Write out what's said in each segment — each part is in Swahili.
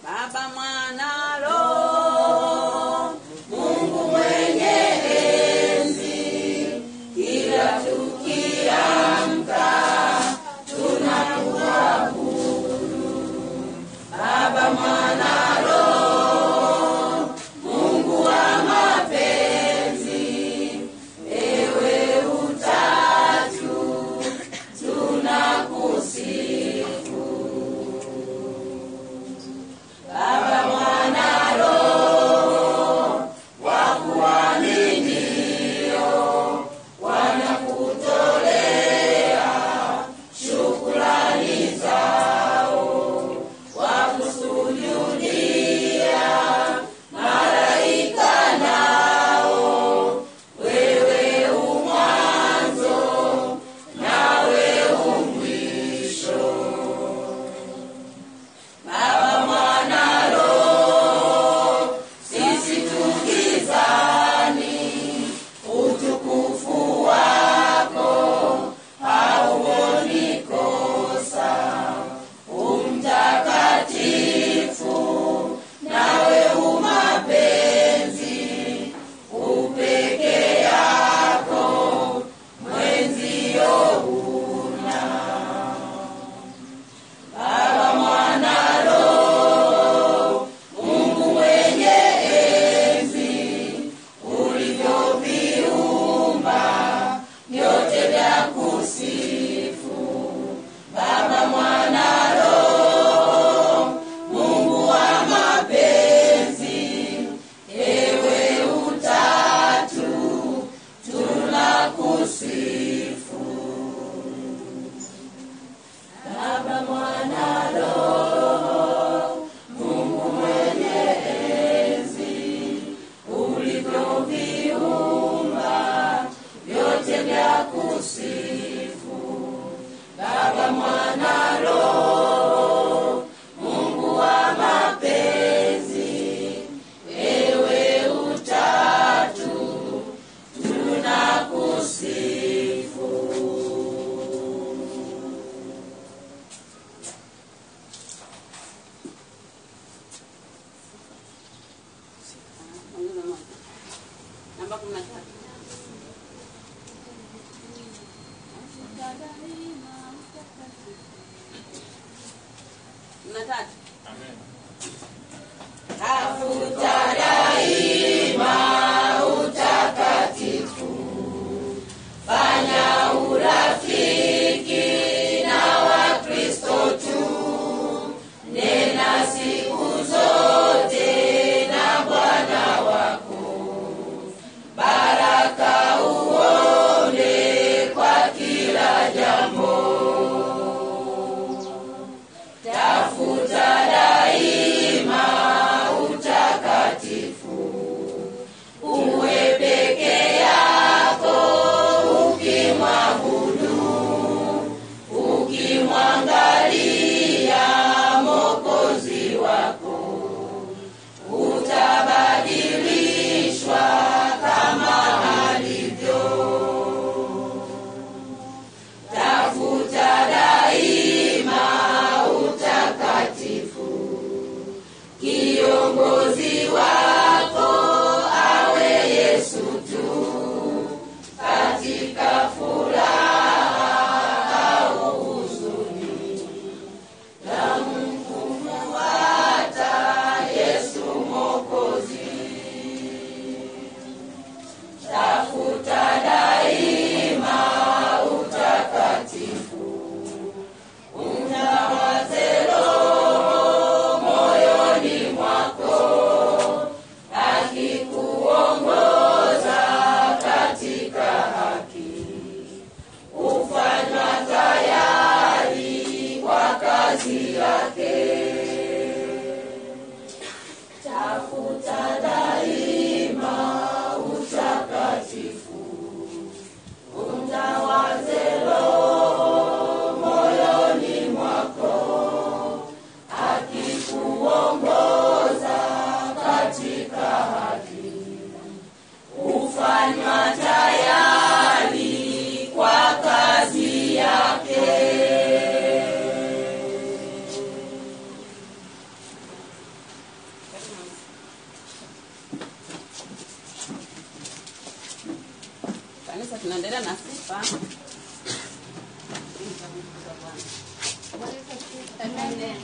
Baba, Mwana, Roho, Mungu mwenye enzi, kila tukiamka tunakuabudu. Baba, Mwana, Roho, Mungu wa mapenzi, ewe Utatu tunakusifu. Baba, Mwana, Roho, wakuaminio wanakutolea shukrani zao, wakusujudu tunaendelea na sifa. Amen.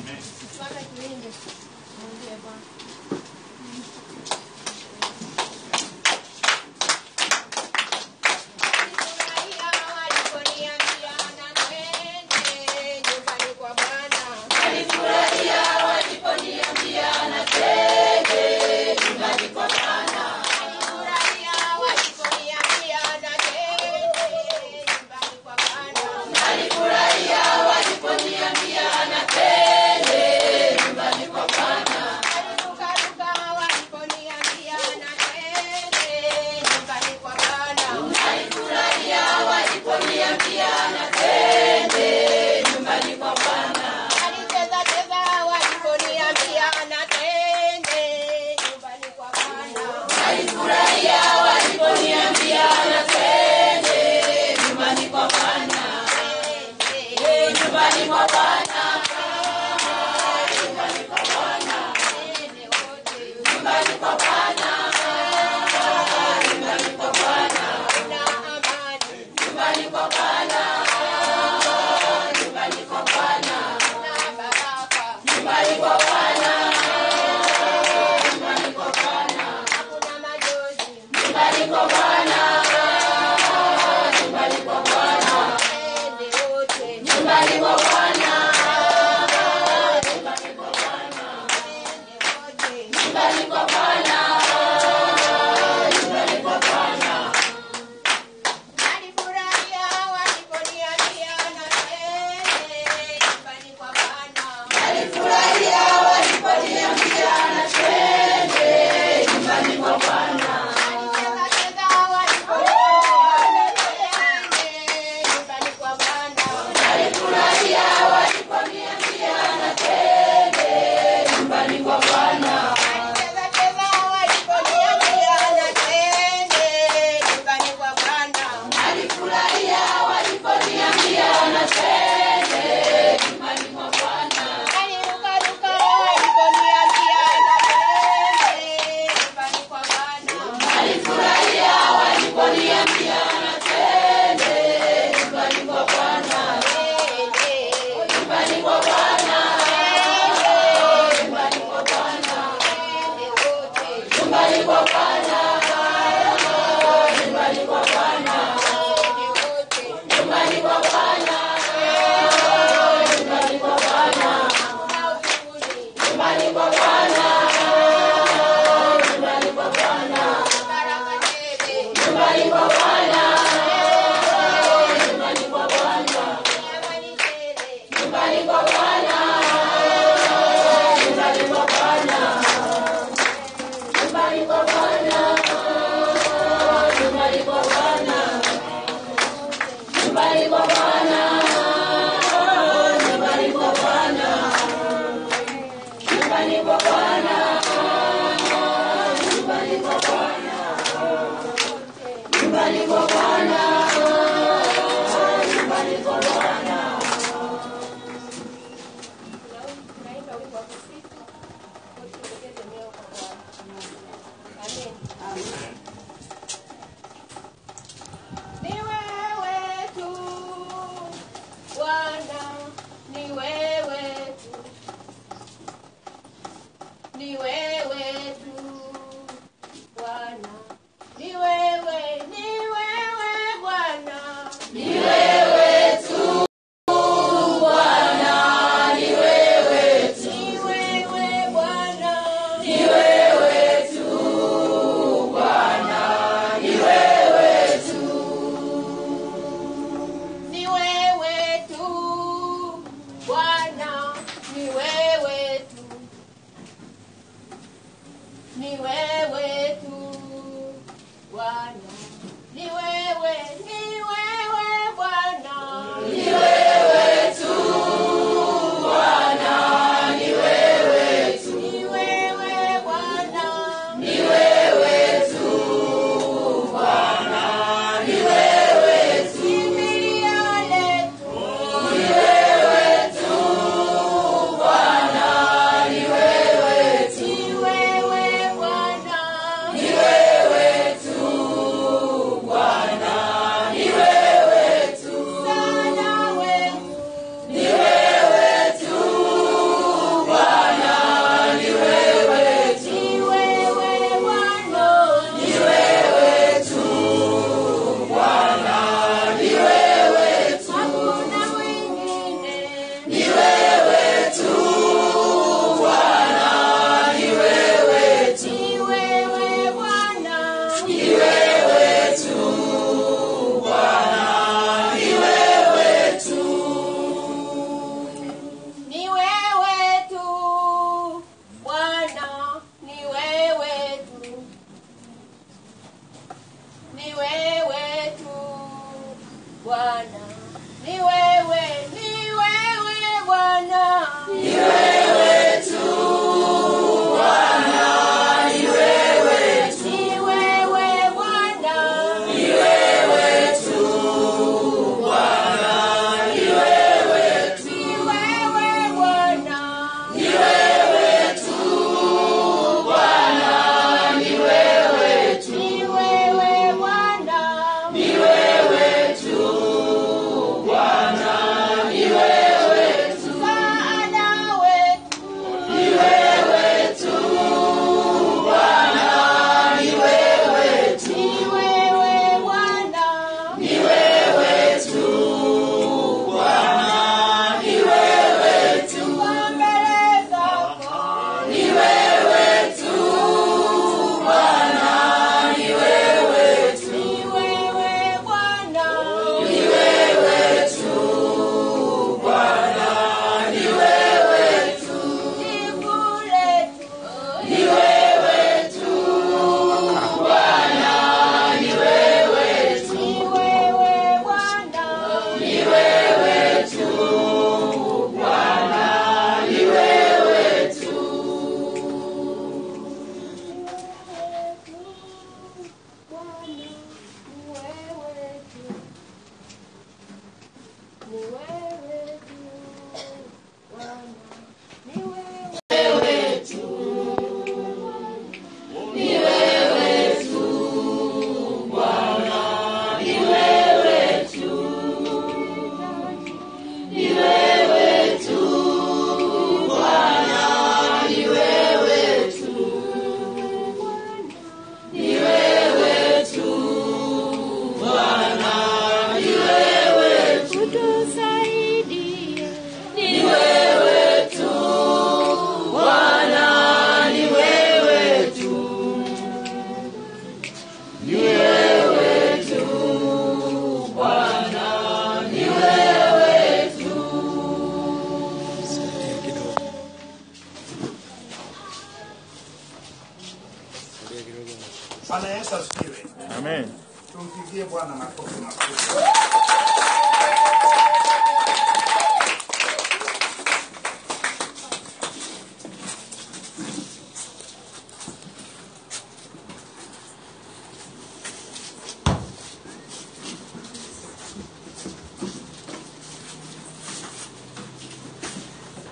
Bwana Yesu asifiwe. Amen. Tumpigie Bwana makofi makubwa.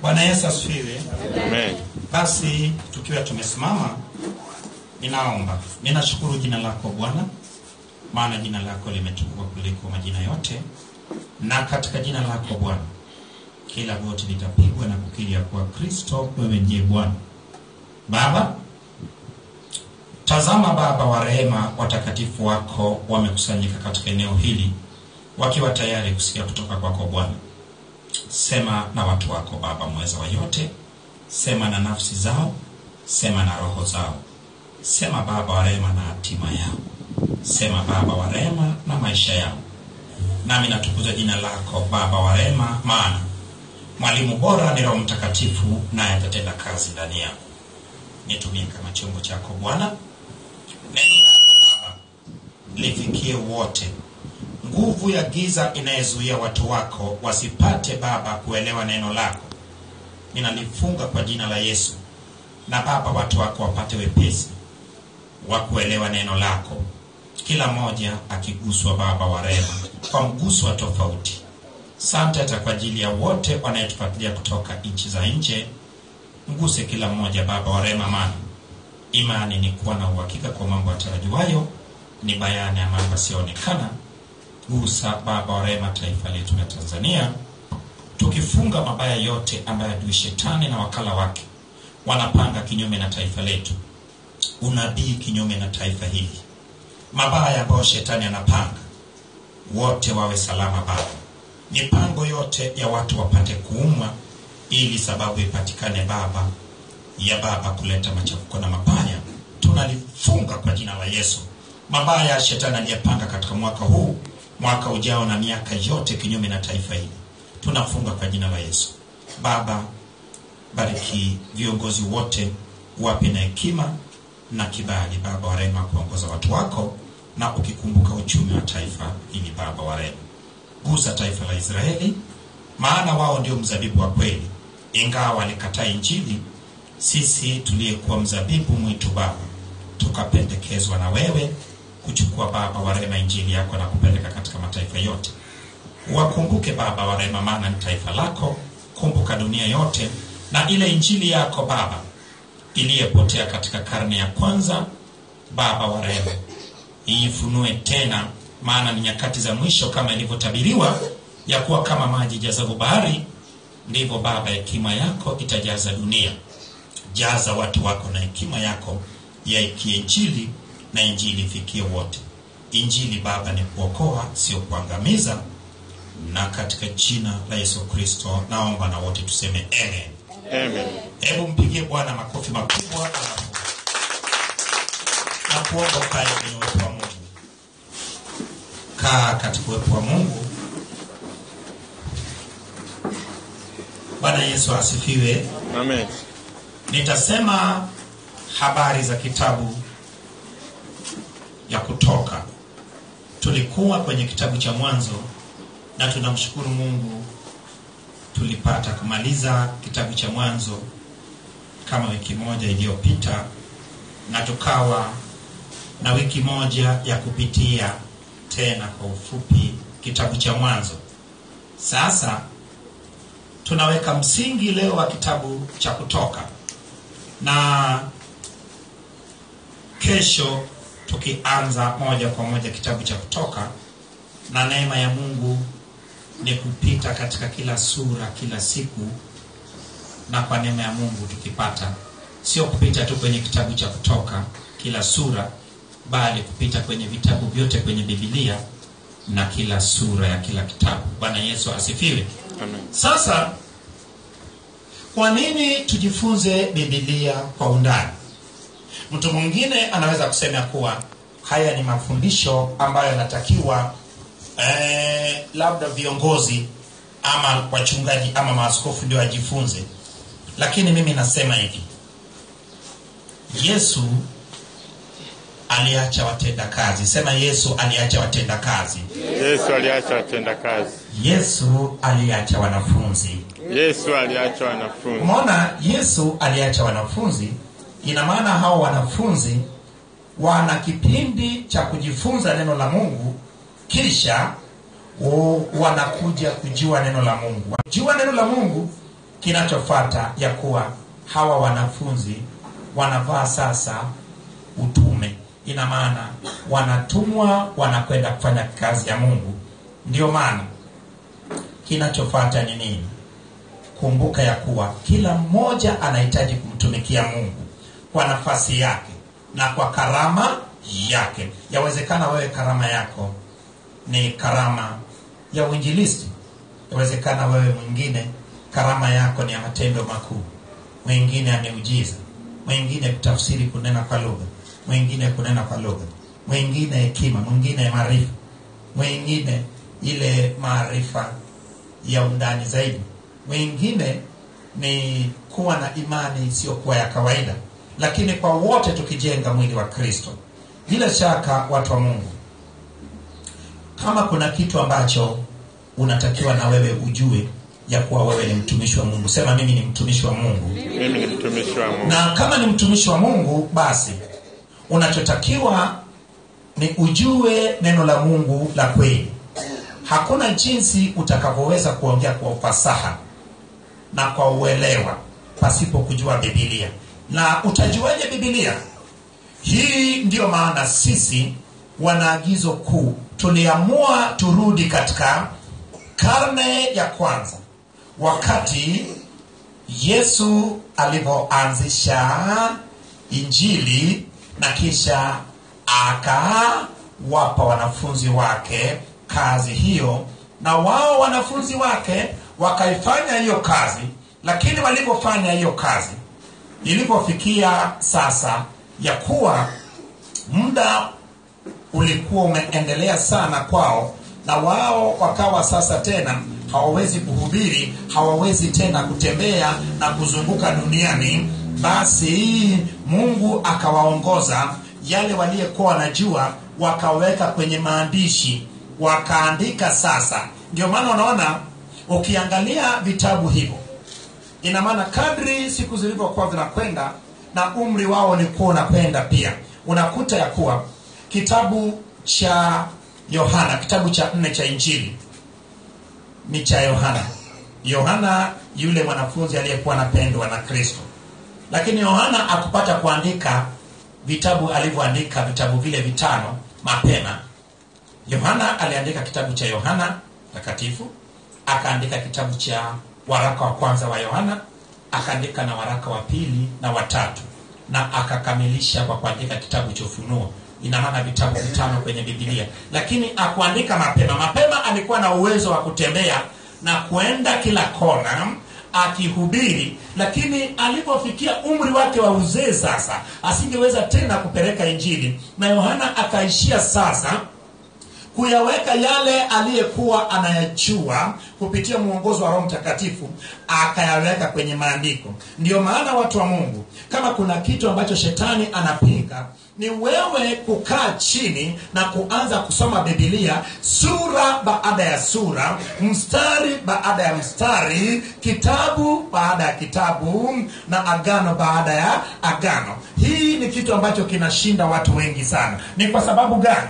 Bwana Yesu asifiwe. Amen. Basi tukiwa tumesimama, ninashukuru jina lako Bwana, maana jina lako limetukuka kuliko majina yote, na katika jina lako Bwana kila goti litapigwa na kukiri ya kuwa Kristo wewe ndiye Bwana. Baba, tazama Baba wa rehema, watakatifu wako wamekusanyika katika eneo hili wakiwa tayari kusikia kutoka kwako Bwana. Sema na watu wako Baba mweza wa yote, sema na nafsi zao, sema na roho zao, sema Baba wa rehema na hatima yao, sema Baba wa rehema na maisha yao. Nami natukuza jina lako Baba wa rehema, maana mwalimu bora ni Roho Mtakatifu, naye atatenda kazi ndani yako. Nitumie kama chombo chako Bwana. Neno lako Baba lifikie wote. Nguvu ya giza inayezuia watu wako wasipate Baba kuelewa neno lako, ninalifunga kwa jina la Yesu. Na Baba, watu wako wapate wepesi wa kuelewa neno lako, kila mmoja akiguswa Baba wa rehema kwa mguso wa tofauti. Asante hata kwa ajili ya wote wanayetufuatilia kutoka nchi za nje. Mguse kila mmoja Baba wa rehema, maana imani ni kuwa na uhakika kwa mambo yatarajiwayo, ni bayana ya mambo yasiyoonekana. Gusa Baba wa rehema taifa letu la Tanzania, tukifunga mabaya yote ambayo adui shetani na wakala wake wanapanga kinyume na taifa letu. Unabii kinyume na taifa hili, mabaya ambayo shetani anapanga, wote wawe salama Baba. Mipango yote ya watu wapate kuumwa, ili sababu ipatikane Baba ya Baba kuleta machafuko na mabaya, tunalifunga kwa jina la Yesu. Mabaya ya shetani aliyepanga katika mwaka huu, mwaka ujao na miaka yote kinyume na taifa hili, tunafunga kwa jina la Yesu. Baba, bariki viongozi wote, wape na hekima na kibali Baba wa rehema kuongoza watu wako, na ukikumbuka uchumi wa taifa hili Baba wa rehema. Gusa taifa la Israeli, maana wao ndio mzabibu wa kweli. Ingawa walikataa Injili, sisi tuliyekuwa mzabibu mwitu Baba tukapendekezwa na wewe kuchukua Baba wa rehema Injili yako na kupeleka katika mataifa yote. Wakumbuke Baba wa rehema, maana ni taifa lako. Kumbuka dunia yote na ile Injili yako Baba iliyepotea katika karne ya kwanza Baba wa rehema, ifunue tena, maana ni nyakati za mwisho kama ilivyotabiriwa ya kuwa kama maji jazavu bahari, ndivyo Baba hekima yako itajaza dunia. Jaza watu wako na hekima yako ya Injili, na Injili ifikie wote. Injili Baba ni kuokoa, sio kuangamiza, na katika jina la Yesu Kristo naomba na wote tuseme amen. Amen. Hebu mpigie Bwana makofi makubwa na kuomba ukae kwenye uwepo wa Mungu. Kaa katika uwepo wa Mungu. Bwana Yesu asifiwe. Amen. Nitasema habari za kitabu ya Kutoka. Tulikuwa kwenye kitabu cha Mwanzo na tunamshukuru Mungu tulipata kumaliza kitabu cha Mwanzo kama wiki moja iliyopita, na tukawa na wiki moja ya kupitia tena kwa ufupi kitabu cha Mwanzo. Sasa tunaweka msingi leo wa kitabu cha Kutoka, na kesho tukianza moja kwa moja kitabu cha Kutoka, na neema ya Mungu ni kupita katika kila sura kila siku, na kwa neema ya Mungu tukipata sio kupita tu kwenye kitabu cha Kutoka kila sura, bali kupita kwenye vitabu vyote kwenye Biblia na kila sura ya kila kitabu. Bwana Yesu asifiwe. Amen. Sasa kwa nini tujifunze Biblia kwa undani? Mtu mwingine anaweza kusema kuwa haya ni mafundisho ambayo yanatakiwa labda viongozi ama wachungaji ama maaskofu ndio wajifunze. Lakini mimi nasema hivi, Yesu aliacha watenda kazi. Sema Yesu aliacha watenda kazi. Yesu aliacha watenda kazi. Yesu aliacha wanafunzi. Yesu aliacha wanafunzi. Umeona, Yesu aliacha wanafunzi. Ina maana hao wanafunzi wana kipindi cha kujifunza neno la Mungu, kisha wanakuja kujua neno la Mungu. Wanajua neno la Mungu, kinachofuata ya kuwa hawa wanafunzi wanavaa sasa utume. Ina maana wanatumwa, wanakwenda kufanya kazi ya Mungu. Ndio maana kinachofuata ni nini? Kumbuka ya kuwa kila mmoja anahitaji kumtumikia Mungu kwa nafasi yake na kwa karama yake. Yawezekana wewe karama yako ni karama ya uinjilisti. Yawezekana wewe mwingine karama yako ni ya matendo makuu, mwingine ya miujiza, mwingine kutafsiri, kunena kwa lugha, mwingine kunena kwa lugha, mwingine hekima, mwingine maarifa, mwingine ile maarifa ya undani zaidi, mwingine ni kuwa na imani isiyokuwa ya kawaida. Lakini kwa wote tukijenga mwili wa Kristo. Bila shaka watu wa Mungu, kama kuna kitu ambacho unatakiwa na wewe ujue ya kuwa wewe ni mtumishi wa Mungu. Sema mimi ni mtumishi wa Mungu. Mimi ni mtumishi wa Mungu. Na kama ni mtumishi wa Mungu, basi unachotakiwa ni ujue neno la Mungu la kweli. Hakuna jinsi utakavyoweza kuongea kwa ufasaha na kwa uelewa pasipo kujua Biblia. Na utajuaje Biblia? Hii ndio maana sisi wanaagizo kuu tuliamua turudi katika karne ya kwanza, wakati Yesu alipoanzisha Injili na kisha akawapa wanafunzi wake kazi hiyo, na wao wanafunzi wake wakaifanya hiyo kazi. Lakini walipofanya hiyo kazi, ilipofikia sasa ya kuwa muda ulikuwa umeendelea sana kwao, na wao wakawa sasa tena hawawezi kuhubiri, hawawezi tena kutembea na kuzunguka duniani, basi Mungu akawaongoza yale waliyekuwa wanajua, wakaweka kwenye maandishi, wakaandika sasa. Ndio maana unaona ukiangalia vitabu hivyo, ina maana kadri siku zilivyokuwa zinakwenda na umri wao ulikuwa unakwenda pia, unakuta ya kuwa kitabu cha Yohana, kitabu cha 4 cha Injili ni cha Yohana. Yohana yule mwanafunzi aliyekuwa anapendwa na Kristo. Lakini Yohana hakupata kuandika vitabu alivyoandika vitabu vile 5 mapema. Yohana aliandika kitabu cha Yohana Mtakatifu, akaandika kitabu cha waraka wa kwanza wa Yohana, akaandika na waraka wa pili na wa tatu, na akakamilisha kwa kuandika kitabu cha Ufunuo. Ina maana vitabu 5 kwenye Biblia. Lakini akuandika mapema. Mapema alikuwa na uwezo wa kutembea na kuenda kila kona akihubiri, lakini alipofikia umri wake wa uzee sasa asingeweza tena kupeleka Injili, na Yohana akaishia sasa kuyaweka yale aliyekuwa anayajua kupitia muongozo wa Roho Mtakatifu, akayaweka kwenye maandiko. Ndio maana watu wa Mungu, kama kuna kitu ambacho shetani anapinga, ni wewe kukaa chini na kuanza kusoma Biblia sura baada ya sura, mstari baada ya mstari, kitabu baada ya kitabu, na agano baada ya agano. Hii ni kitu ambacho kinashinda watu wengi sana. Ni kwa sababu gani?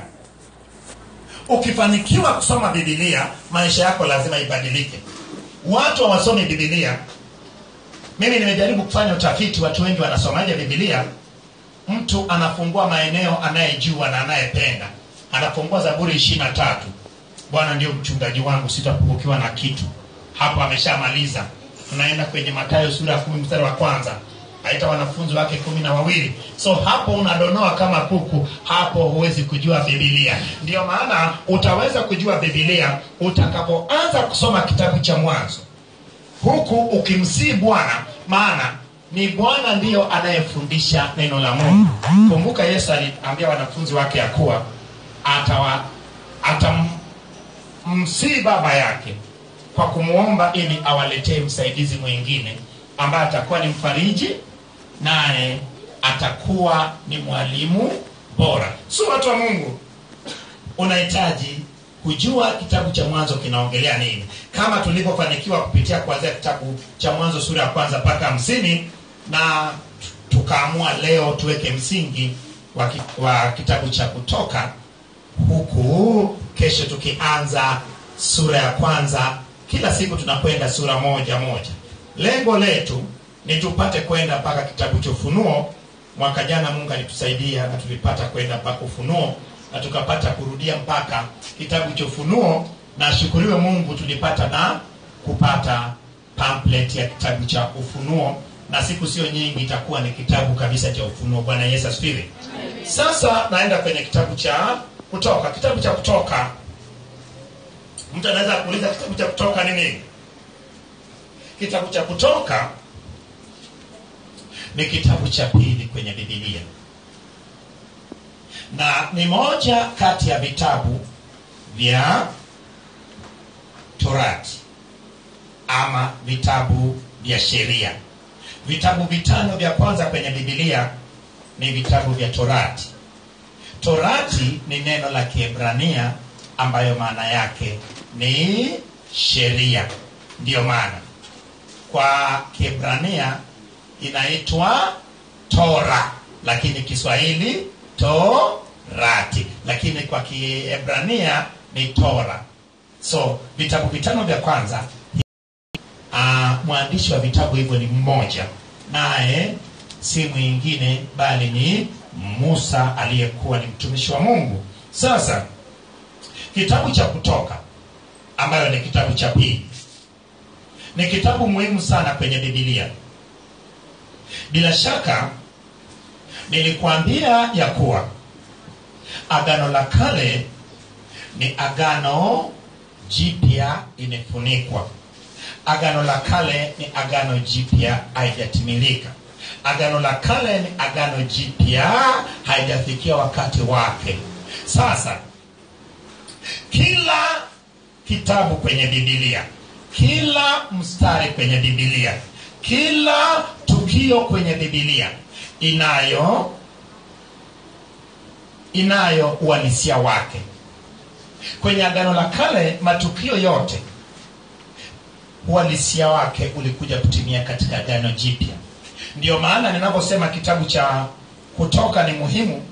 Ukifanikiwa kusoma Biblia, maisha yako lazima ibadilike. Watu hawasomi Biblia. Mimi nimejaribu kufanya utafiti, watu wengi wanasomaje Biblia? Mtu anafungua maeneo anayejua na anayependa. Anafungua Zaburi 23. Bwana ndio mchungaji wangu, sitapungukiwa na kitu. Hapo ameshamaliza. Tunaenda kwenye Mathayo sura ya 10 mstari wa kwanza. Aita wanafunzi wake 12. So hapo unadonoa kama kuku, hapo huwezi kujua Biblia. Ndio maana utaweza kujua Biblia utakapoanza kusoma kitabu cha Mwanzo, huku ukimsii Bwana, maana ni Bwana ndiyo anayefundisha neno la Mungu. Kumbuka Yesu aliambia wanafunzi wake ya kuwa atamsii baba yake kwa kumuomba ili awaletee msaidizi mwingine ambaye atakuwa ni mfariji, naye atakuwa ni mwalimu bora. So watu wa Mungu, unahitaji kujua kitabu cha Mwanzo kinaongelea nini. Kama tulivyofanikiwa kupitia kuanzia kitabu cha Mwanzo sura ya 1 mpaka 50, na tukaamua leo tuweke msingi wa kitabu cha Kutoka, huku kesho tukianza sura ya 1. Kila siku tunakwenda sura moja moja. Lengo letu ni tupate kwenda mpaka kitabu cha Ufunuo. Mwaka jana Mungu alitusaidia na tulipata kwenda mpaka Ufunuo, na tukapata kurudia mpaka kitabu cha Ufunuo, na shukuriwe Mungu tulipata na kupata pamphlet ya kitabu cha Ufunuo, na siku sio nyingi itakuwa ni kitabu kabisa cha Ufunuo. Bwana Yesu asifiwe. Sasa naenda kwenye kitabu cha Kutoka. Kitabu cha Kutoka, mtu anaweza kuuliza kitabu cha Kutoka ni nini? Kitabu cha Kutoka ni kitabu cha pili kwenye Biblia, na ni moja kati ya vitabu vya Torati ama vitabu vya sheria. Vitabu vitano vya kwanza kwenye Biblia ni vitabu vya Torati. Torati ni neno la Kiebrania ambayo maana yake ni sheria. Ndiyo maana kwa Kiebrania inaitwa Tora, lakini Kiswahili Torati, lakini kwa Kiebrania ni Tora. So vitabu vitano vya kwanza, mwandishi wa vitabu hivyo ni mmoja, naye si mwingine bali ni Musa aliyekuwa ni mtumishi wa Mungu. Sasa kitabu cha Kutoka ambayo ni kitabu cha pili ni kitabu muhimu sana kwenye Biblia. Bila shaka nilikuambia ya kuwa Agano la Kale ni Agano Jipya imefunikwa. Agano la Kale ni Agano Jipya haijatimilika. Agano la Kale ni Agano Jipya haijafikia wakati wake. Sasa kila kitabu kwenye Biblia, kila mstari kwenye Biblia, kila tukio kwenye Biblia inayo uhalisia wake. Kwenye Agano la Kale matukio yote uhalisia wake ulikuja kutimia katika Agano Jipya. Ndio maana ninaposema kitabu cha Kutoka ni muhimu,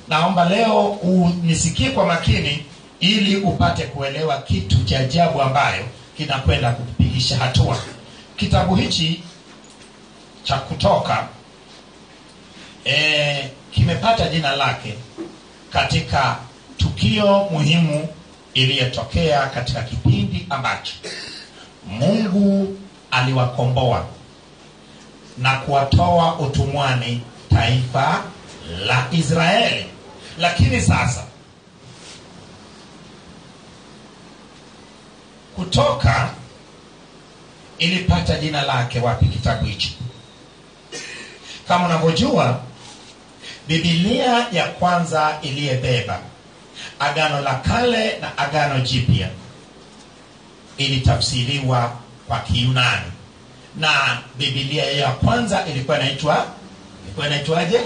naomba leo unisikie kwa makini ili upate kuelewa kitu cha ajabu ambayo kinakwenda kukupigisha hatua. Kitabu hichi cha Kutoka kimepata jina lake katika tukio muhimu iliyotokea katika kipindi ambacho Mungu aliwakomboa na kuwatoa utumwani taifa la Israeli. Lakini sasa Kutoka ilipata jina lake wapi kitabu hicho? Kama unavyojua, Biblia ya kwanza iliyebeba Agano la Kale na Agano Jipya ilitafsiriwa kwa Kiyunani, na Biblia ya kwanza ilikuwa inaitwaje?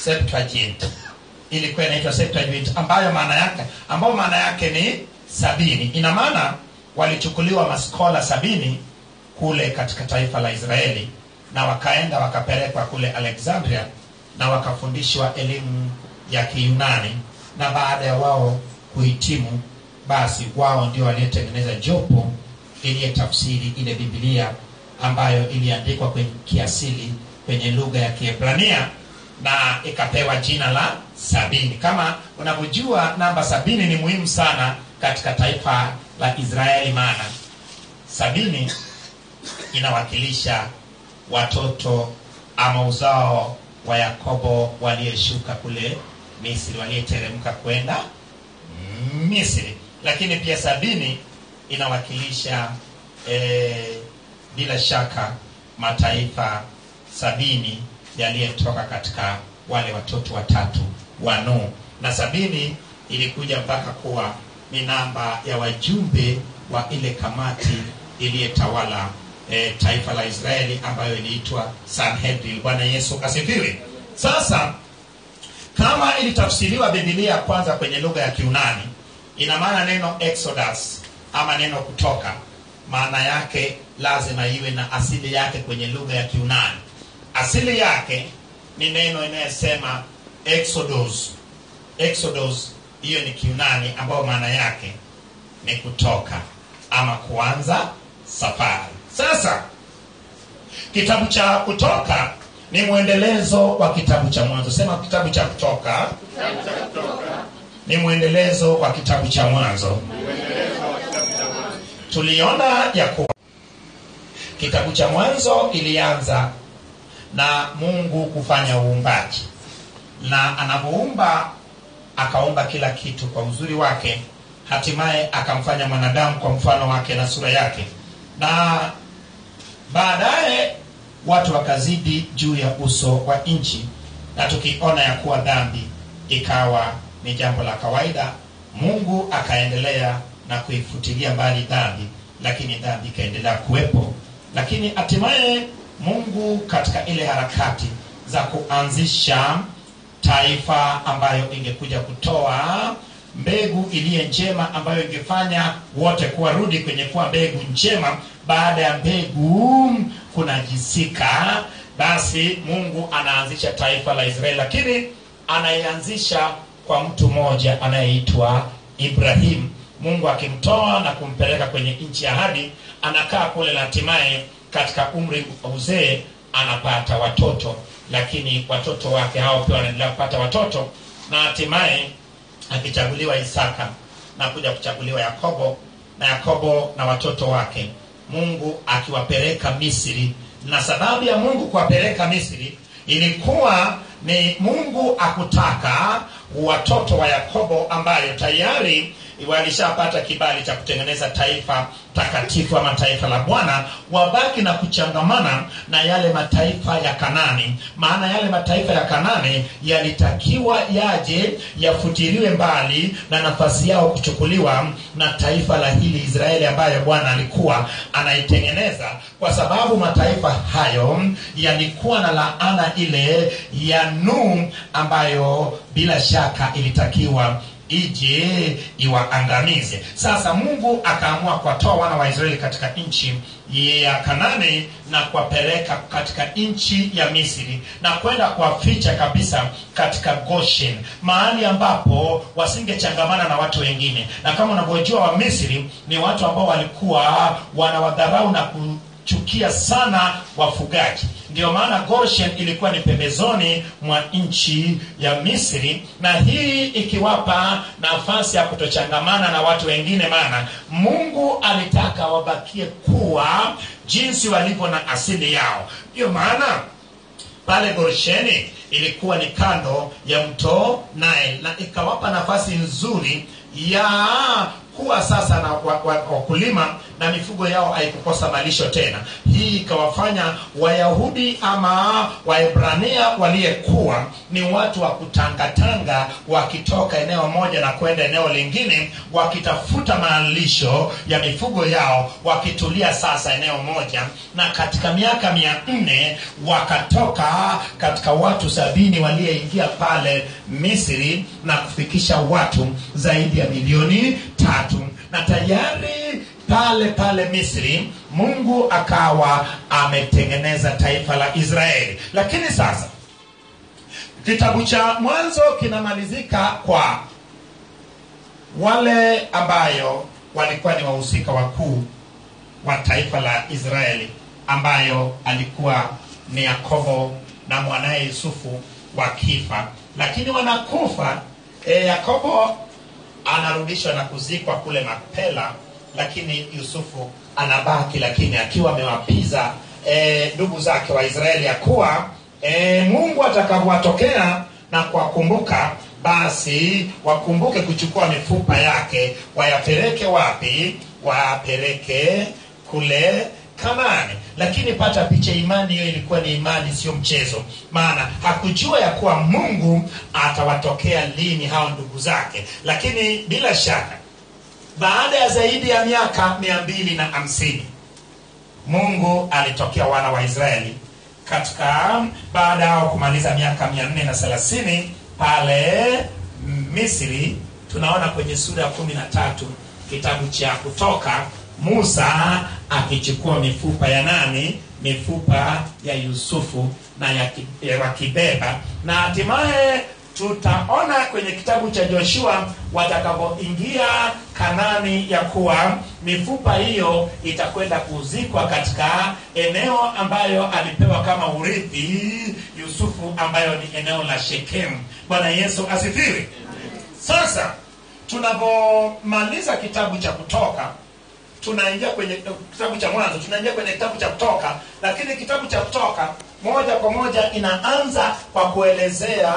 Septuagint. Ilikuwa inaitwa Septuagint ambayo maana yake ni 70. Ina maana walichukuliwa maskola 70 kule katika taifa la Israeli, na wakaenda wakapelekwa kule Alexandria na wakafundishwa elimu ya Kiyunani, na baada ya wao kuhitimu, basi wao ndio waliotengeneza jopo iliyotafsiri ile Biblia ambayo iliandikwa kwenye kiasili kwenye lugha ya Kiebrania na ikapewa jina la 70. Kama unavyojua, namba 70 ni muhimu sana katika taifa la Israeli, maana 70 inawakilisha watoto ama uzao wa Yakobo waliyeshuka kule Misri, waliyeteremka kwenda Misri. Lakini pia 70 inawakilisha bila shaka mataifa 70 yaliyotoka katika wale watoto watatu wa Nuhu. Na 70 ilikuja mpaka kuwa ni namba ya wajumbe wa ile kamati iliyetawala taifa la Israeli ambayo iliitwa Sanhedrin. Bwana Yesu asifiwe. Sasa kama ilitafsiriwa Biblia kwanza kwenye lugha ya Kiunani, ina maana neno Exodus ama neno kutoka, maana yake lazima iwe na asili yake kwenye lugha ya Kiunani. Asili yake ni neno inayosema Exodus. Exodus hiyo ni Kiunani, ambayo maana yake ni kutoka ama kuanza safari. Sasa kitabu cha Kutoka ni mwendelezo wa kitabu cha Mwanzo. Sema kitabu cha Kutoka ni mwendelezo wa kitabu cha Mwanzo. Tuliona ya kuwa kitabu cha Mwanzo ilianza na Mungu kufanya uumbaji, na anapoumba akaumba kila kitu kwa uzuri wake, hatimaye akamfanya mwanadamu kwa mfano wake na sura yake, na baadaye watu wakazidi juu ya uso wa nchi, na tukiona ya kuwa dhambi ikawa ni jambo la kawaida, Mungu akaendelea na kuifutilia mbali dhambi, lakini dhambi ikaendelea kuwepo. Lakini hatimaye Mungu katika ile harakati za kuanzisha taifa ambayo ingekuja kutoa mbegu iliye njema, ambayo ingefanya wote kuwarudi kwenye kuwa mbegu njema, baada ya mbegu kunajisika, basi Mungu anaanzisha taifa la Israeli, lakini anaianzisha kwa mtu mmoja anayeitwa Ibrahim. Mungu akimtoa na kumpeleka kwenye nchi ya ahadi, anakaa kule na hatimaye katika umri wa uzee anapata watoto, lakini watoto wake hao pia wanaendelea kupata watoto, na hatimaye akichaguliwa Isaka na kuja kuchaguliwa Yakobo, na Yakobo na watoto wake Mungu akiwapeleka Misri. Na sababu ya Mungu kuwapeleka Misri ilikuwa ni Mungu akutaka watoto wa Yakobo ambayo tayari walishapata kibali cha kutengeneza taifa takatifu ama taifa la Bwana, wabaki na kuchangamana na yale mataifa ya Kanani. Maana yale mataifa ya Kanani yalitakiwa yaje yafutiliwe mbali na nafasi yao kuchukuliwa na taifa la hili Israeli ambayo Bwana alikuwa anaitengeneza, kwa sababu mataifa hayo yalikuwa na laana ile ya Nuhu ambayo bila shaka ilitakiwa ije iwaangamize. Sasa Mungu akaamua kuwatoa wana wa Israeli katika nchi ya Kanani na kuwapeleka katika nchi ya Misri, na kwenda kuwaficha kabisa katika Goshen, mahali ambapo wasingechangamana na watu wengine. Na kama unavyojua, wa Misri ni watu ambao walikuwa wanawadharau na kuchukia sana wafugaji. Ndio maana Goshen ilikuwa ni pembezoni mwa nchi ya Misri, na hii ikiwapa nafasi ya kutochangamana na watu wengine, maana Mungu alitaka wabakie kuwa jinsi walivyo na asili yao. Ndio maana pale Gosheni ilikuwa ni kando ya mto Nile, na ikawapa nafasi nzuri ya kuwa sasa na wakulima na mifugo yao haikukosa malisho tena. Hii ikawafanya Wayahudi ama Waebrania waliyekuwa ni watu wa kutangatanga, wakitoka eneo moja na kwenda eneo lingine, wakitafuta malisho ya mifugo yao, wakitulia sasa eneo moja. Na katika miaka 400 wakatoka katika watu 70 waliyeingia pale Misri na kufikisha watu zaidi ya milioni 3. Na tayari pale Misri Mungu akawa ametengeneza taifa la Israeli. Lakini sasa kitabu cha Mwanzo kinamalizika kwa wale ambayo walikuwa ni wahusika wakuu wa taifa la Israeli, ambayo alikuwa ni Yakobo na mwanae Yusufu wakifa. Lakini wanakufa, Yakobo anarudishwa na kuzikwa kule Makpela, lakini Yusufu anabaki, lakini akiwa amewapiza ndugu zake wa Israeli ya kuwa Mungu atakapowatokea na kuwakumbuka, basi wakumbuke kuchukua mifupa yake. Wayapeleke wapi? Wayapeleke kule Kanaani. Lakini pata picha, imani hiyo ilikuwa ni imani, sio mchezo. Maana hakujua ya kuwa Mungu atawatokea lini hao ndugu zake. Lakini bila shaka baada ya zaidi ya miaka 250 Mungu alitokea wana wa Israeli katika baada ya kumaliza miaka 430 pale Misri. Tunaona kwenye sura ya 13 kitabu cha Kutoka, Musa akichukua mifupa ya nani? Mifupa ya Yusufu na ya kibeba, na hatimaye tutaona kwenye kitabu cha Joshua watakapoingia Kanani ya kuwa mifupa hiyo itakwenda kuzikwa katika eneo ambayo alipewa kama urithi Yusufu, ambayo ni eneo la Shekemu. Bwana Yesu asifiwe. Sasa tunapomaliza kitabu cha Kutoka tunaingia kwenye kitabu cha Mwanzo, tunaingia kwenye kitabu cha Kutoka, lakini kitabu cha Kutoka moja kwa moja inaanza kwa kuelezea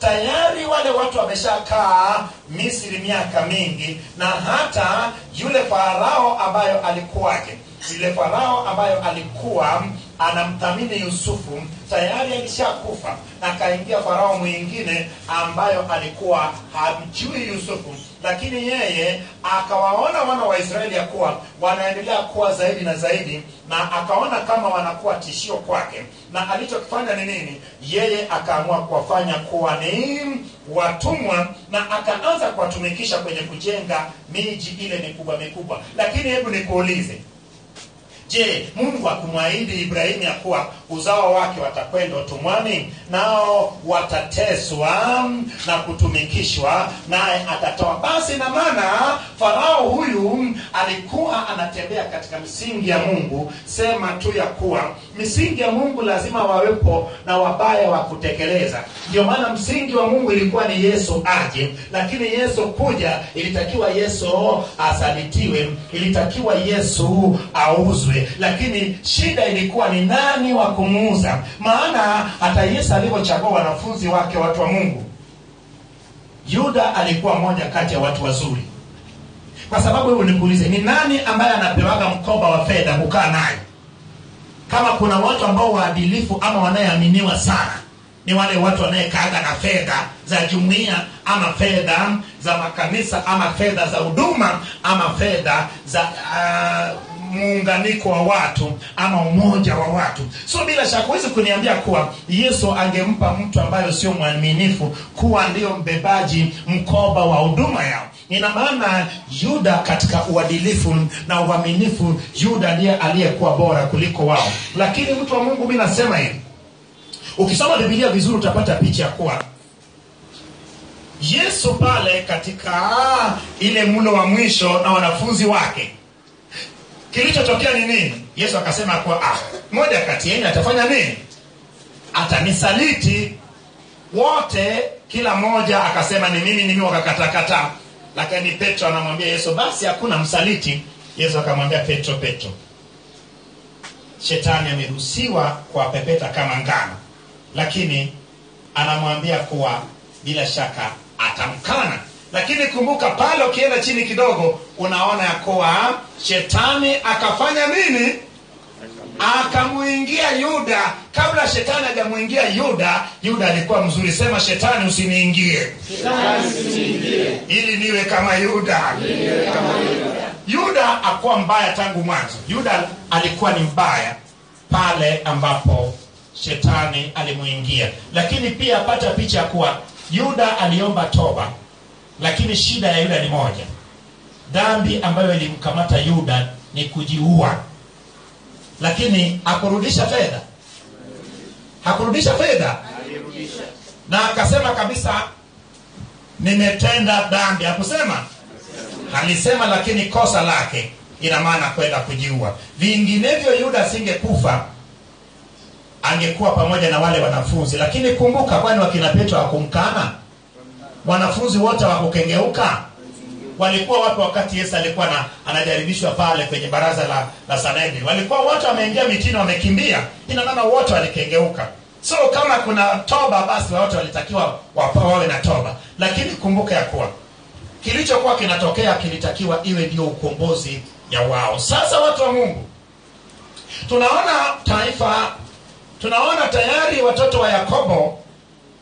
tayari wale watu wameshakaa Misri miaka mingi, na hata yule Farao ambayo alikuwaje, yule Farao ambayo alikuwa anamthamini Yusufu tayari alishakufa, na kaingia Farao mwingine ambayo alikuwa hamjui Yusufu, lakini yeye akawaona wana wa Israeli ya kuwa wanaendelea kuwa zaidi na zaidi, na akaona kama wanakuwa tishio kwake, na alichokifanya ni nini? Yeye akaamua kuwafanya kuwa ni watumwa, na akaanza kuwatumikisha kwenye kujenga miji ile mikubwa mikubwa. Lakini hebu nikuulize, je, Mungu akumwahidi Ibrahimu ya kuwa uzao wake watakwenda utumwani, nao watateswa na kutumikishwa, naye atatoa? Basi na maana Farao huyu alikuwa anatembea katika misingi ya Mungu. Sema tu ya kuwa misingi ya Mungu lazima wawepo na wabaya wa kutekeleza. Ndio maana msingi wa Mungu ilikuwa ni Yesu aje, lakini Yesu kuja ilitakiwa Yesu asalitiwe, ilitakiwa Yesu auzwe, lakini shida ilikuwa ni nani wa kumuuza. Maana hata Yesu alipochagua wanafunzi wake, watu wa Mungu, Yuda alikuwa mmoja kati ya watu wazuri. Kwa sababu hebu nikuulize, ni nani ambaye anapewaga mkoba wa fedha kukaa naye? Kama kuna watu ambao waadilifu ama wanayeaminiwa sana, ni wale watu wanayekaaga na fedha za jumuiya, ama fedha za makanisa, ama fedha za huduma, ama fedha za muunganiko wa watu, ama umoja wa watu. So bila shaka huwezi kuniambia kuwa Yesu angempa mtu ambaye sio mwaminifu kuwa ndio mbebaji mkoba wa huduma yao. Ina maana Yuda katika uadilifu na uaminifu, Yuda ndiye aliyekuwa bora kuliko wao. Lakini mtu wa Mungu, mimi nasema hivi, ukisoma Biblia vizuri utapata picha ya kuwa Yesu pale katika ile mlo wa mwisho na wanafunzi wake, kilichotokea ni nini? Yesu akasema kwa mmoja kati yenu atafanya nini? Atanisaliti. Wote kila mmoja akasema ni mimi, wakakatakata. Lakini Petro anamwambia Yesu, basi hakuna msaliti. Yesu akamwambia Petro, shetani ameruhusiwa kuwapepeta kama ngano, lakini anamwambia kuwa bila shaka atamkana. Lakini kumbuka pale ukienda chini kidogo unaona ya kuwa shetani akafanya nini? Akamuingia Yuda. Kabla shetani hajamuingia Yuda, Yuda alikuwa mzuri. Sema, shetani usiniingie. Shetani usiniingie. Ili niwe kama Yuda. Yuda hakuwa mbaya tangu mwanzo. Yuda alikuwa ni mbaya pale ambapo shetani alimuingia. Lakini pia pata picha kuwa Yuda aliomba toba. Lakini shida ya Yuda ni moja. Dhambi ambayo ilimkamata Yuda ni kujiua. Lakini hakurudisha fedha. Na akasema kabisa, nimetenda dhambi. Hakusema? Alisema, lakini kosa lake ina maana kwenda kujiua. Vinginevyo Yuda asingekufa, angekuwa pamoja na wale wanafunzi. Lakini kumbuka, kwani wakina Petro hakumkana? Wanafunzi wote wakukengeuka. Walikuwa wapi wakati Yesu alikuwa anajaribishwa pale kwenye baraza la Sanhedrin? Walikuwa wote wameingia mitini, wamekimbia. Ina maana wote walikengeuka. So kama kuna toba, basi wote walitakiwa wawe na toba. Lakini kumbuka ya kuwa kilichokuwa kinatokea kilitakiwa iwe ndio ukombozi ya wao. Sasa watu wa Mungu, tunaona tayari watoto wa Yakobo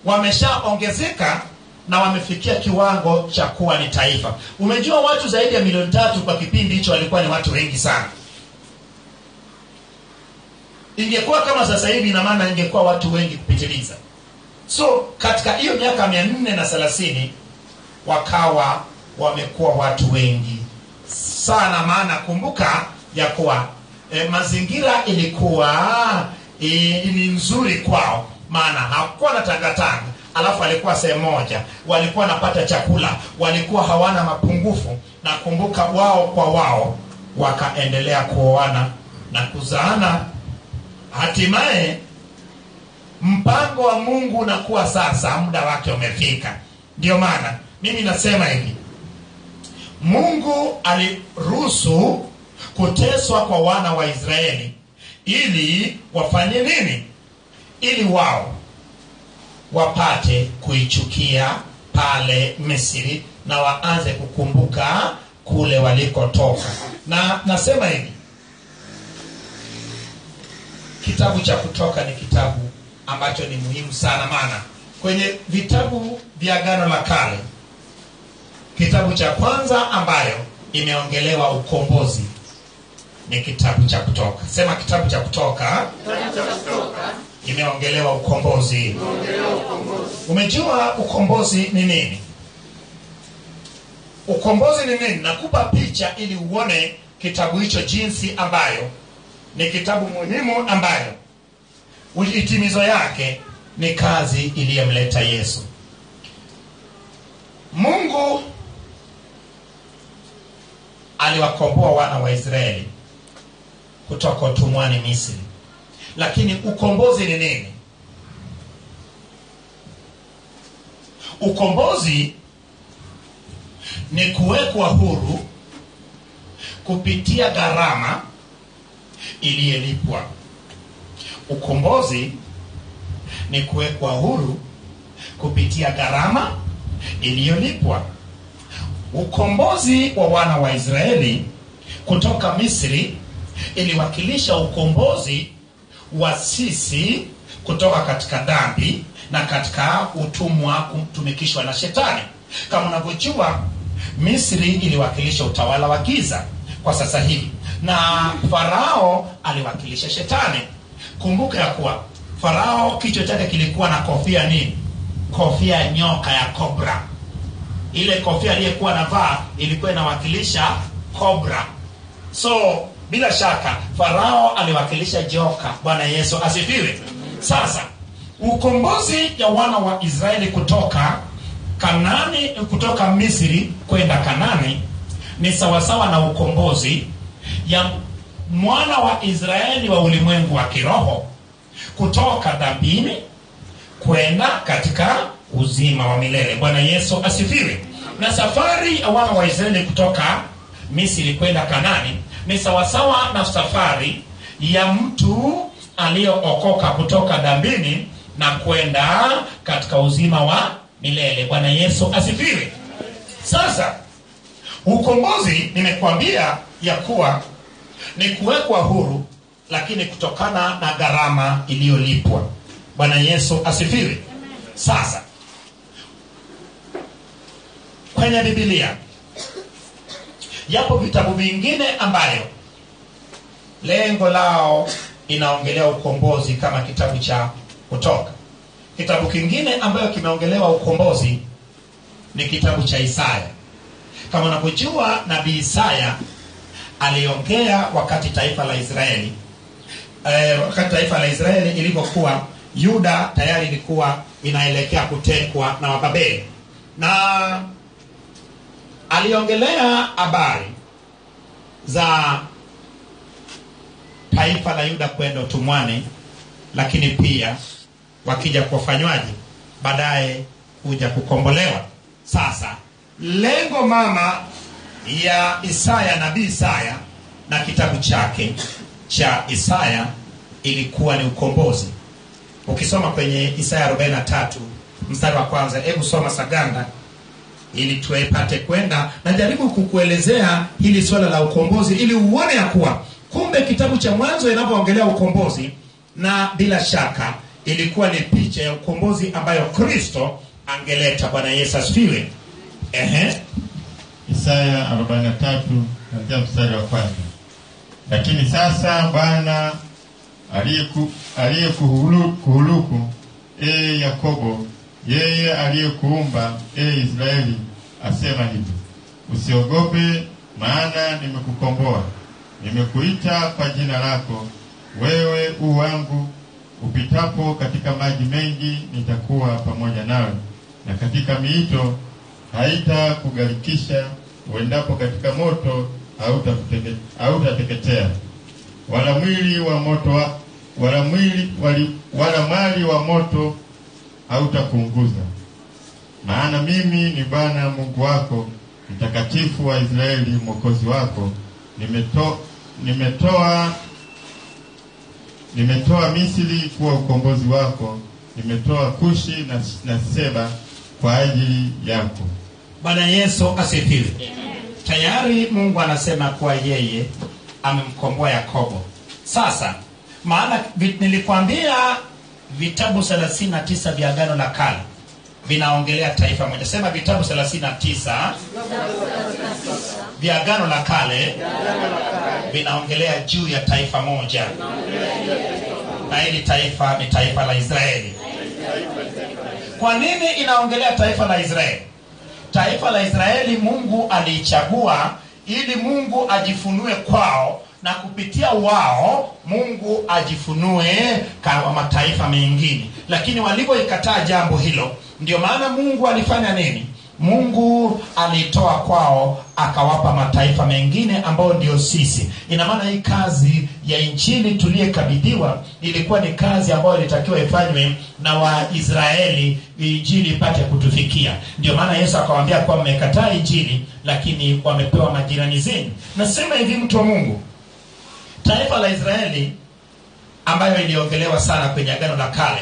wameshaongezeka na wamefikia kiwango cha kuwa ni taifa. Umejua watu zaidi ya 3 milioni kwa kipindi hicho walikuwa ni watu wengi sana. Ingekuwa kama sasa hivi, ina maana ingekuwa watu wengi kupitiliza. So katika hiyo miaka 430 wakawa wamekuwa watu wengi sana. Maana kumbuka ya kuwa mazingira ilikuwa ni nzuri kwao, maana hakuwa na tangatanga, alafu alikuwa sehemu moja, walikuwa napata chakula, walikuwa hawana mapungufu. Na kumbuka wao kwa wao wakaendelea kuoana na kuzaana. Hatimaye mpango wa Mungu unakuwa sasa muda wake umefika. Ndio maana mimi nasema hivi, Mungu aliruhusu kuteswa kwa wana wa Israeli ili wafanye nini? Ili wao wapate kuichukia pale Misri na waanze kukumbuka kule walikotoka. Na nasema hivi, kitabu cha Kutoka ni kitabu ambacho ni muhimu sana. Maana kwenye vitabu vya Agano la Kale, kitabu cha kwanza ambayo imeongelewa ukombozi ni kitabu cha Kutoka. Sema kitabu cha Kutoka. Imeongelewa ukombozi. Umejua ukombozi ni nini? Ukombozi ni nini? Nakupa picha ili uone kitabu hicho jinsi ambayo ni kitabu muhimu ambayo hitimizo yake ni kazi iliyomleta Yesu. Mungu aliwakomboa wana wa Israeli kutoka utumwani Misri. Lakini ukombozi ni nini? Ukombozi ni kuwekwa huru kupitia gharama iliyolipwa. Ukombozi ni kuwekwa huru kupitia gharama iliyolipwa. Ukombozi wa wana wa Israeli kutoka Misri iliwakilisha ukombozi wa sisi kutoka katika dhambi na katika utumwa kutumikishwa na shetani. Kama unavyojua, Misri iliwakilisha utawala wa giza kwa sasa hivi, na Farao aliwakilisha shetani. Kumbuka ya kuwa Farao kichwa chake kilikuwa na kofia nini? Kofia ya nyoka ya cobra. Ile kofia aliyekuwa anavaa ilikuwa inawakilisha cobra. So bila shaka Farao aliwakilisha joka. Bwana Yesu asifiwe. Sasa ukombozi ya wana wa Israeli kutoka Kanani, kutoka Misri kwenda Kanani ni sawasawa na ukombozi ya mwana wa Israeli wa ulimwengu wa kiroho kutoka dhambini kwenda katika uzima wa milele. Bwana Yesu asifiwe. Na safari ya wana wa Israeli kutoka Misri kwenda Kanani ni sawasawa na safari ya mtu aliyookoka kutoka dhambini na kwenda katika uzima wa milele. Bwana Yesu asifiwe. Sasa ukombozi nimekuambia ya kuwa ni kuwekwa huru, lakini kutokana na gharama iliyolipwa. Bwana Yesu asifiwe. Sasa kwenye Biblia yapo vitabu vingine ambayo lengo lao inaongelea ukombozi kama kitabu cha Kutoka. Kitabu kingine ambayo kimeongelewa ukombozi ni kitabu cha Isaya. Kama unapojua, nabii Isaya aliongea wakati taifa la Israeli ilipokuwa Yuda tayari ilikuwa inaelekea kutekwa na Wababeli, na aliongelea habari za taifa la Yuda kwenda utumwani, lakini pia wakija kufanywaje baadaye kuja kukombolewa. Sasa lengo mama ya Isaya, nabii Isaya na kitabu chake cha Isaya ilikuwa ni ukombozi. Ukisoma kwenye Isaya 43 mstari wa kwanza, hebu soma Saganda ili tuepate kwenda na jaribu kukuelezea hili swala la ukombozi ili uone ya kuwa kumbe kitabu cha Mwanzo inapoongelea ukombozi, na bila shaka ilikuwa ni picha ya ukombozi ambayo Kristo angeleta. Bwana Yesu asifiwe. Isaya 43 kuanzia mstari wa kwanza. Lakini sasa Bwana aliyekuhuluku Yakobo, yeye aliyekuumba Israeli, asema hivi: usiogope, maana nimekukomboa. Nimekuita kwa jina lako, wewe u wangu. Upitapo katika maji mengi, nitakuwa pamoja nawe, na katika miito haitakugarikisha. Uendapo katika moto, hautateketea, wala mwali wa moto hautakuunguza. Maana mimi ni Bwana Mungu wako, Mtakatifu wa Israeli, Mwokozi wako. Nimetoa Misri kuwa ukombozi wako, nimetoa Kushi na Seba kwa ajili yako. Bwana Yesu asifiwe. Tayari Mungu anasema kuwa yeye amemkomboa Yakobo. Sasa maana nilikwambia vitabu 39 vya Agano la Kale vinaongelea taifa moja. Sema vitabu 39 vya Agano la Kale vinaongelea juu ya taifa moja. Na hili taifa ni taifa la Israeli. Kwa nini inaongelea taifa la Israeli? Taifa la Israeli Mungu alichagua ili Mungu ajifunue kwao, na kupitia wao Mungu ajifunue kwa mataifa mengine. Lakini walipoikataa jambo hilo, ndio maana Mungu alifanya nini? Mungu alitoa kwao akawapa mataifa mengine ambao ndio sisi. Ina maana hii kazi ya injili tuliyekabidhiwa ilikuwa ni kazi ambayo ilitakiwa ifanywe na Waisraeli, injili ipate kutufikia. Ndio maana Yesu akawaambia kwa mmekataa injili, lakini wamepewa majirani zenu. Nasema hivi, mtu wa Mungu, taifa la Israeli ambayo iliongelewa sana kwenye Agano la Kale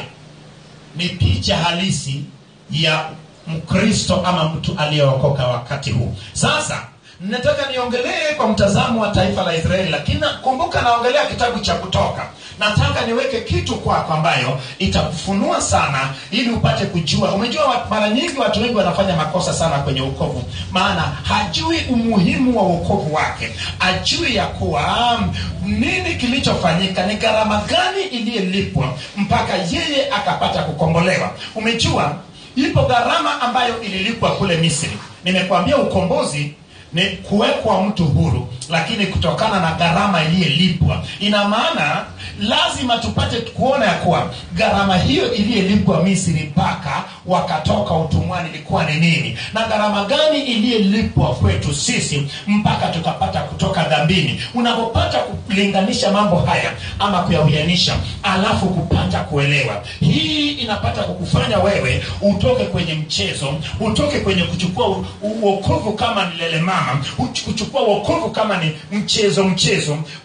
ni picha halisi ya Mkristo ama mtu aliyeokoka wakati huu. Sasa nataka niongelee kwa mtazamo wa taifa la Israeli, lakini kumbuka naongelea kitabu cha Kutoka. Nataka niweke kitu kwako ambayo itakufunua sana ili upate kujua. Umejua mara nyingi watu wengi wanafanya makosa sana kwenye wokovu, maana hajui umuhimu wa wokovu wake. Hajui ya kuwa nini kilichofanyika, ni gharama gani iliyolipwa mpaka yeye akapata kukombolewa. Umejua ipo gharama ambayo ililipwa kule Misri. Nimekuambia ukombozi ni kuwekwa mtu huru, lakini kutokana na gharama iliyolipwa. Ina maana lazima tupate kuona ya kuwa gharama hiyo iliyolipwa Misri mpaka wakatoka utumwani ilikuwa ni nini, na gharama gani iliyolipwa kwetu sisi mpaka tukapata kutoka dhambini. Unapopata kulinganisha mambo haya ama kuyawianisha, alafu kupata kuelewa, hii inapata kukufanya wewe utoke kwenye mchezo, utoke kwenye kuchukua wokovu kama ni lele mama, kuchukua wokovu kama ni mchezo,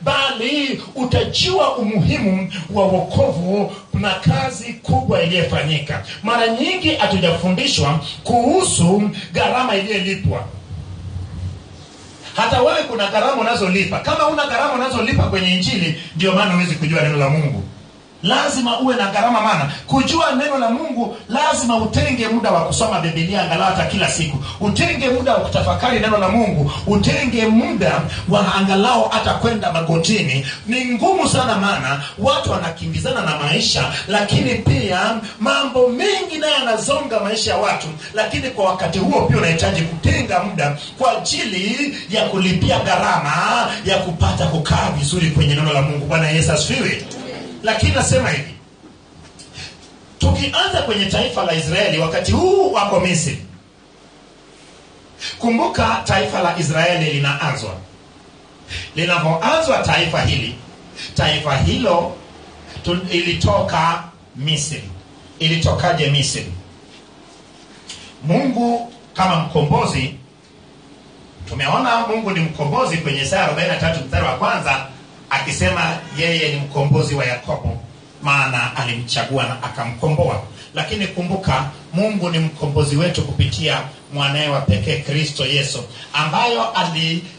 bali utajua umuhimu wa wokovu na kazi kubwa iliyofanyika. Mara nyingi hatujafundishwa kuhusu gharama iliyolipwa. Hata wewe kuna gharama unazolipa. Kama una gharama unazolipa kwenye injili, ndio maana huwezi kujua neno la Mungu. Lazima uwe na gharama, maana kujua neno la Mungu lazima utenge muda wa kusoma Biblia angalau hata kila siku. Utenge muda wa kutafakari neno la Mungu. Utenge muda wa angalau hata kwenda magotini. Ni ngumu sana, maana watu wanakimbizana na maisha, lakini pia mambo mengi nayo yanazonga maisha ya watu. Lakini kwa wakati huo pia unahitaji kutenga muda kwa ajili ya kulipia gharama ya kupata kukaa vizuri kwenye neno la Mungu. Bwana Yesu asifiwe. Lakini nasema hivi, tukianza kwenye taifa la Israeli wakati huu wako Misri. Kumbuka taifa la Israeli linaanzwa. Linapoanzwa taifa hilo ilitoka Misri. Ilitokaje Misri? Mungu kama mkombozi, tumeona Mungu ni mkombozi kwenye Isaya 43 mstari wa kwanza, akisema yeye ni mkombozi wa Yakobo, maana alimchagua na akamkomboa. Lakini kumbuka Mungu ni mkombozi wetu kupitia mwanae wa pekee Kristo Yesu, ambayo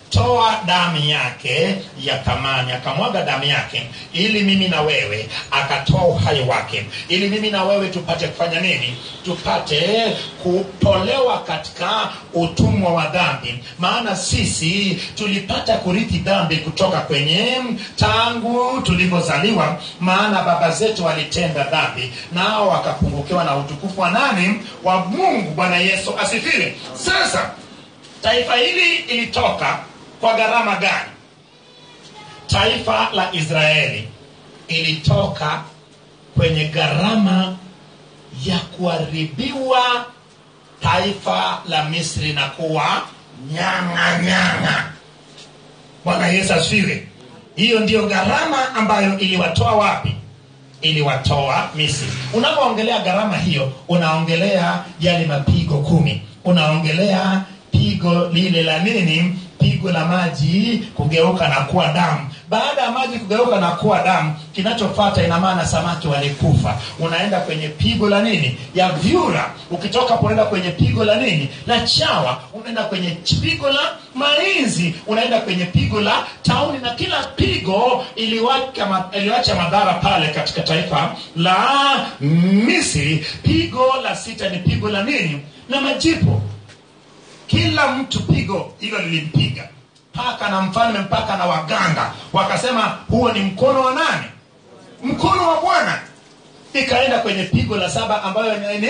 akatoa damu yake ya thamani, akamwaga damu yake ili mimi na wewe, akatoa uhai wake ili mimi na wewe tupate kufanya nini? Tupate kutolewa katika utumwa wa dhambi. Maana sisi tulipata kurithi dhambi kutoka kwenye tangu tulipozaliwa, maana baba zetu walitenda dhambi nao wakapungukiwa na utukufu wa nani? Wa Mungu. Bwana Yesu asifiwe. Sasa taifa hili ilitoka kwa gharama gani? Taifa la Israeli ilitoka kwenye gharama ya kuharibiwa taifa la Misri na kuwa nyang'anyang'a. Bwana Yesu asifiwe. Hiyo ndio gharama ambayo iliwatoa wapi? Iliwatoa Misri. Unapoongelea gharama hiyo, unaongelea yale mapigo 10. Unaongelea pigo lile la nini? Pigo la maji kugeuka na kuwa damu. Baada ya maji kugeuka na kuwa damu, kinachofuata ina maana samaki walikufa. Unaenda kwenye pigo la nini? Ya vyura. Ukitoka unaenda kwenye pigo la nini? La chawa. Unaenda kwenye pigo la mainzi. Unaenda kwenye pigo la tauni. Na kila pigo iliwacha madhara pale katika taifa la Misri. Pigo la 6 ni pigo la nini? La majipu. Kila mtu pigo hilo lilimpiga, paka na mfalme mpaka na waganga wakasema huo ni mkono wa nani? Mkono wa Bwana. Ikaenda kwenye pigo la 7 ambayo ni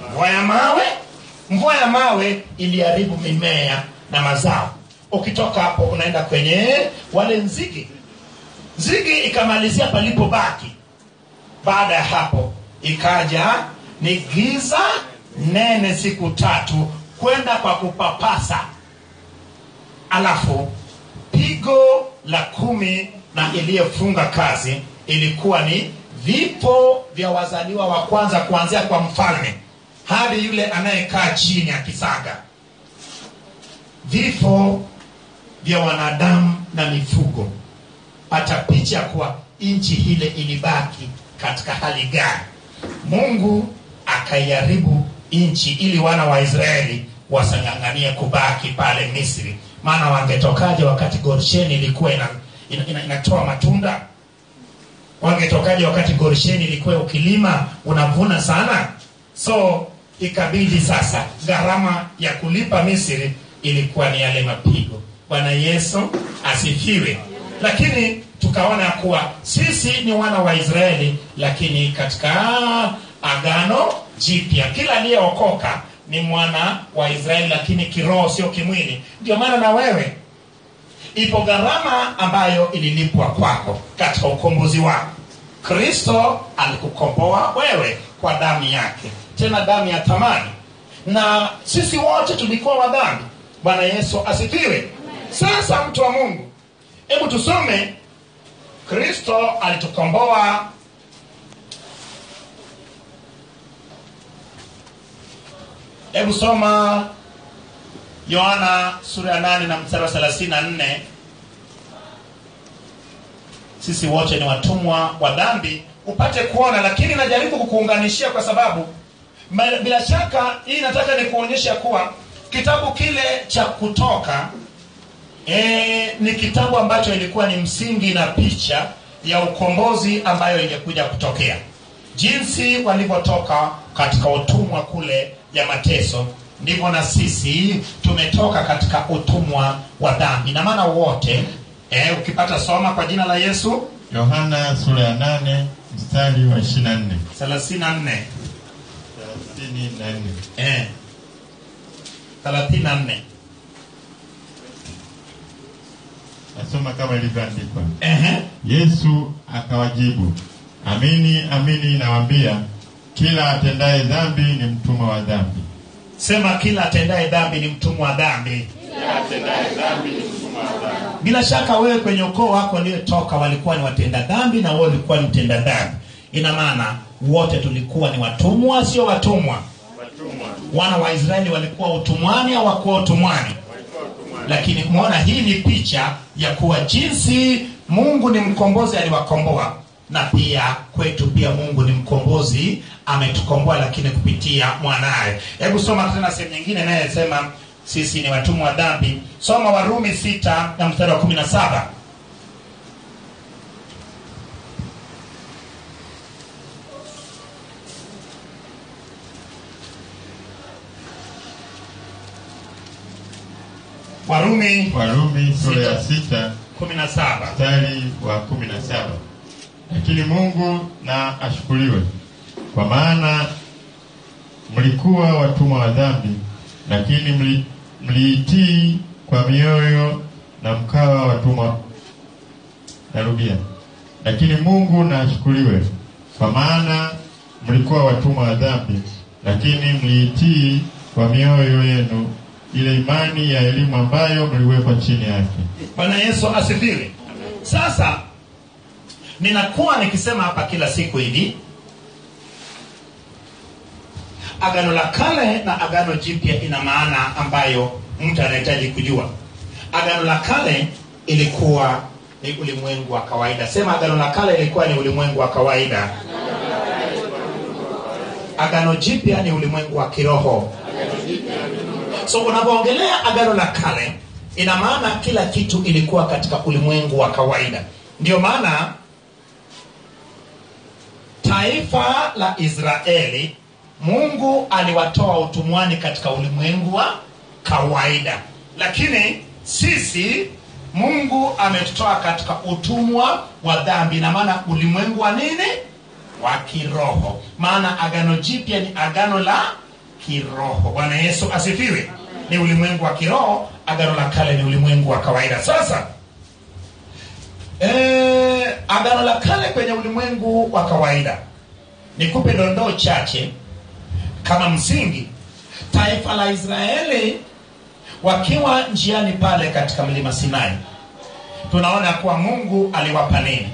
mvua ya mawe. Mvua ya mawe iliharibu mimea na mazao. Ukitoka hapo unaenda kwenye wale nzige. Nzige ikamalizia palipobaki. Baada ya hapo ikaja ni giza nene siku 3 kwenda kwa kupapasa. Alafu pigo la 10 na iliyofunga kazi ilikuwa ni vifo vya wazaliwa wa kwanza, kuanzia kwa mfalme hadi yule anayekaa chini akisaga. Vifo vya wanadamu na mifugo. Pata picha kwa nchi ile ilibaki katika hali gani. Mungu akaiharibu nchi ili wana wa Israeli wasanganganie kubaki pale Misri. Maana wangetokaje wakati Gorsheni ilikuwa inatoa matunda? Wangetokaje wakati Gorsheni ilikuwa ukilima unavuna sana? So ikabidi sasa gharama ya kulipa Misri ilikuwa ni yale mapigo. Bwana Yesu asifiwe. Lakini tukaona kuwa sisi ni wana wa Israeli, lakini katika Agano Jipya kila aliyeokoka ni mwana wa Israeli, lakini kiroho sio kimwili. Ndio maana na wewe ipo gharama ambayo ililipwa kwako katika ukombozi wako. Kristo alikukomboa wewe kwa damu yake, tena damu ya thamani. Na sisi wote tulikuwa wa dhambi. Bwana Yesu asifiwe. Sasa mtu wa Mungu, hebu tusome Kristo alitukomboa. Hebu soma Yohana sura ya 8 na mstari wa 34. Sisi wote ni watumwa wa dhambi upate kuona, lakini najaribu kukuunganishia kwa sababu bila shaka hii nataka nikuonyesha kuwa kitabu kile cha Kutoka ni kitabu ambacho ilikuwa ni msingi na picha ya ukombozi ambayo ingekuja kutokea. Jinsi walivyotoka katika utumwa kule ya mateso, ndivyo na sisi tumetoka katika utumwa wa dhambi. Na maana wote ukipata soma kwa jina la Yesu Yohana sura ya 8 mstari wa 24. 34. 34. Nasoma kama ilivyoandikwa. Yesu akawajibu, amini amini nawaambia, kila atendaye dhambi ni mtumwa wa dhambi. Sema, kila atendaye dhambi ni mtumwa wa dhambi. Kila atendaye dhambi ni mtumwa wa dhambi. Bila shaka wewe kwenye ukoo wako uliotoka walikuwa ni watenda dhambi na wewe ulikuwa ni mtenda dhambi. Ina maana wote tulikuwa ni watumwa, sio watumwa? Watumwa. Wana wa Israeli walikuwa utumwani au hawakuwa utumwani? Lakini muona hii ni picha ya kuwa jinsi Mungu ni mkombozi aliwakomboa, na pia kwetu pia Mungu ni mkombozi ametukomboa, lakini kupitia mwanae. Hebu soma tena sehemu nyingine naye sema sisi ni watumwa wa dhambi. Soma Warumi 6 na mstari wa 17. Warumi sura ya 6 17 mstari wa 17. Lakini Mungu na ashukuriwe, kwa maana mlikuwa watumwa wa dhambi, lakini mliitii kwa mioyo na mkawa watumwa. Narudia. Lakini Mungu na ashukuriwe, kwa maana mlikuwa watumwa wa dhambi, lakini mliitii kwa mioyo yenu ile imani ya elimu ambayo mliwekwa chini yake. Bwana Yesu asifiwe. Sasa ninakuwa nikisema hapa kila siku hivi, Agano la Kale na Agano Jipya ina maana ambayo mtu anahitaji kujua. Agano la Kale ilikuwa ni ulimwengu wa kawaida. Sema, Agano la Kale ilikuwa ni ulimwengu wa kawaida. Agano Jipya ni ulimwengu wa kiroho. So unapoongelea Agano la Kale, ina maana kila kitu ilikuwa katika ulimwengu wa kawaida. Ndio maana taifa la Israeli, Mungu aliwatoa utumwani katika ulimwengu wa kawaida. Lakini sisi, Mungu ametutoa katika utumwa wa dhambi, na maana ulimwengu wa nini? Wa kiroho. Maana Agano Jipya ni agano la kiroho. Bwana Yesu asifiwe. Ni ulimwengu wa kiroho. Agano la Kale ni ulimwengu wa kawaida. Sasa Agano la Kale kwenye ulimwengu wa kawaida, nikupe dondoo chache kama msingi. Taifa la Israeli wakiwa njiani pale katika mlima Sinai, tunaona kuwa Mungu aliwapa nini?